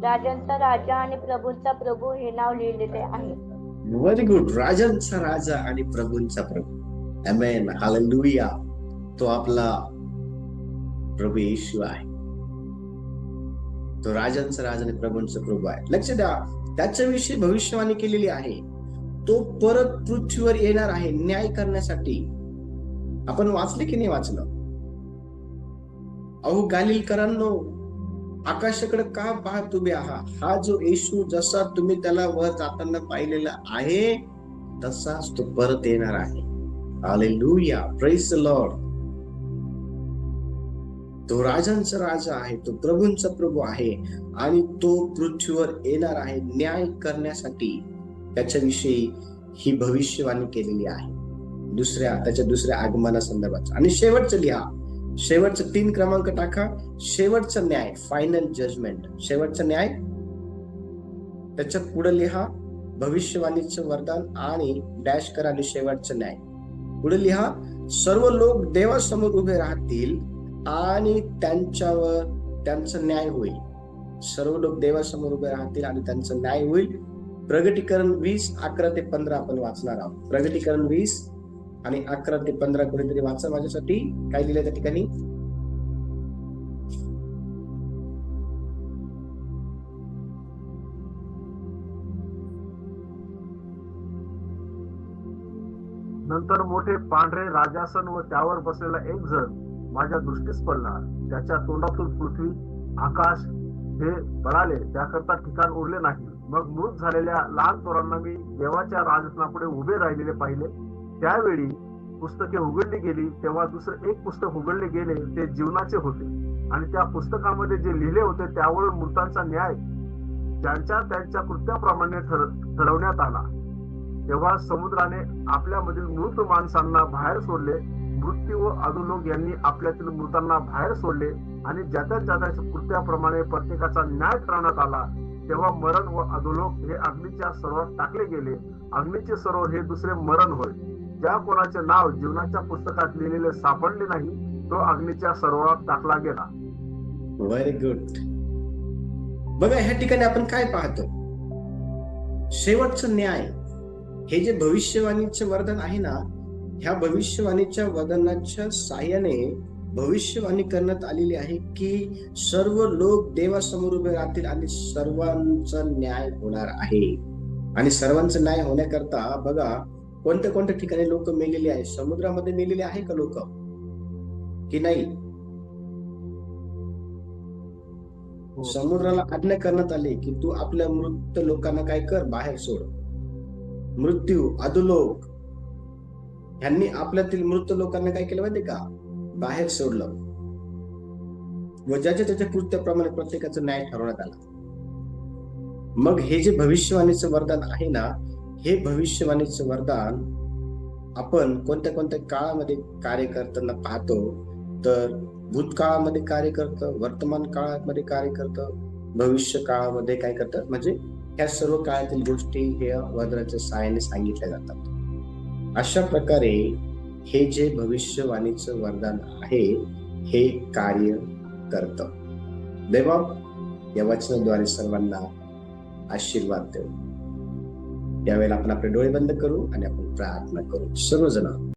राजांचा राजा आणि प्रभूंचा प्रभू हे नाव लिहिलेले आहे.
Very good. राजांचा राजा आणि प्रभूंचा प्रभू. आमेन, हालेलुया. तो आपला प्रभू येशू आहे. तो राजांचा राजा आणि प्रभूंचा प्रभू आहे. लक्ष द्या, त्याच्याविषयी भविष्यवाणी केलेली आहे. तो परत पृथ्वीवर येणार आहे न्याय करण्यासाठी. आपण वाचले की नाही वाचलं? अहो गालिलकरांनो, आकाशाकडे का पाहत उभे आहात? हा जो येशू जसा तुम्ही त्याला वर जाताना पाहिलेला आहे तसाच तो परत येणार आहे. Hallelujah, praise the Lord. तो राजांचा राजा आहे, तो प्रभूंचा प्रभू आहे आणि तो पृथ्वीवर येणार आहे न्याय करण्यासाठी. त्याच्याविषयी ही भविष्यवाणी केलेली आहे त्याच्या दुसऱ्या आगमनासंदर्भात. आणि शेवटचं लिहा, शेवटचं 3 क्रमांक टाका. शेवटचा न्याय, फायनल जजमेंट, शेवटचा न्याय. त्याच्या पुढे लिहा भविष्यवाणीचं वरदान आणि डॅश करा आणि शेवटचं न्याय. पुढे लिहा, सर्व लोक देवासमोर उभे राहतील आणि त्यांचा न्याय होईल. सर्व लोक देवासमोर उभे राहतील आणि त्यांचा न्याय होईल. प्रगटीकरण 20, 11 ते 15 आपण वाचणार आहोत. प्रगटीकरण 20 आणि 11 ते 15 कोणीतरी वाचा माझ्यासाठी. काय लिहिलंय त्या ठिकाणी?
नंतर मोठे पांढरे राजासन व त्यावर बसलेला एक जण माझ्या दृष्टीस पडला. त्याच्या तोंडातून पृथ्वी आकाश हे पळाले, त्याकरता ठिकाण उरले नाही. मग मृत झालेल्या लहान पोरांना मी देवाच्या राजसनापुढे उभे राहिलेले पाहिले. त्यावेळी पुस्तके उघडली गेली. तेव्हा दुसरे एक पुस्तक उघडले गेले, ते जीवनाचे होते. आणि त्या पुस्तकामध्ये जे लिहिले होते त्यावरून मृतांचा न्याय त्यांच्या कृत्याप्रमाणे ठरवण्यात आला. तेव्हा समुद्राने आपल्यामधील मृत माणसांना बाहेर सोडले. मृत्यू व अधोलोक यांनी आपल्यातील मृतांना बाहेर सोडले आणि ज्याच्या कृत्याप्रमाणे प्रत्येकाचा न्याय ठरवण्यात आला. तेव्हा मरण व अधोलोक हे अग्नीच्या सरोवरात टाकले गेले. अग्नीचे सरोवर हे दुसरे मरण होय. ज्या कोणाचे नाव जीवनाच्या पुस्तकात लिहिलेले सापडले नाही, तो अग्नीच्या सरोवरात टाकला गेला.
Very good. बघा, ह्या ठिकाणी आपण काय पाहतो? शेवटचं न्याय हे जे भविष्यवाणीचं वरदान आहे ना, ह्या भविष्यवाणीच्या वरदानाच्या साहाय्याने भविष्यवाणी करण्यात आलेली आहे की सर्व लोक देवासमोर उभे राहतील आणि सर्वांचा न्याय होणार आहे. आणि सर्वांचा न्याय होण्याकरता बघा कोणत्या ठिकाणी लोक मेलेली आहे. समुद्रामध्ये मेलेले आहे का लोक की नाही? समुद्राला आज्ञा करण्यात आली की तू आपल्या मृत लोकांना काय कर, बाहेर सोड. मृत्यू, अधोलोक ह्यांनी आपल्यातील मृत लोकांना काय केलं माहितीये का? बाहेर सोडलं. व ज्याच्या त्याच्या कृत्याप्रमाणे प्रत्येकाचा न्याय ठरवण्यात आला. मग हे जे भविष्यवाणीचं वरदान आहे ना, हे भविष्यवाणीचं वरदान आपण कोणत्या कोणत्या काळामध्ये कार्य करताना पाहतो. तर भूतकाळामध्ये कार्य करतं, वर्तमान काळामध्ये कार्य करतं, भविष्य काळामध्ये काय करतं, म्हणजे ह्या सर्व काळातील गोष्टी ह्या वरदानाच्या सहाय्याने सांगितल्या जातात. अशा प्रकारे हे जे भविष्यवाणीचं वरदान आहे हे कार्य करतं. देवा या वचनाद्वारे सर्वांना आशीर्वाद देऊ. यावेळेला आपण आपले डोळे बंद करू आणि आपण प्रार्थना करू. सर्वजण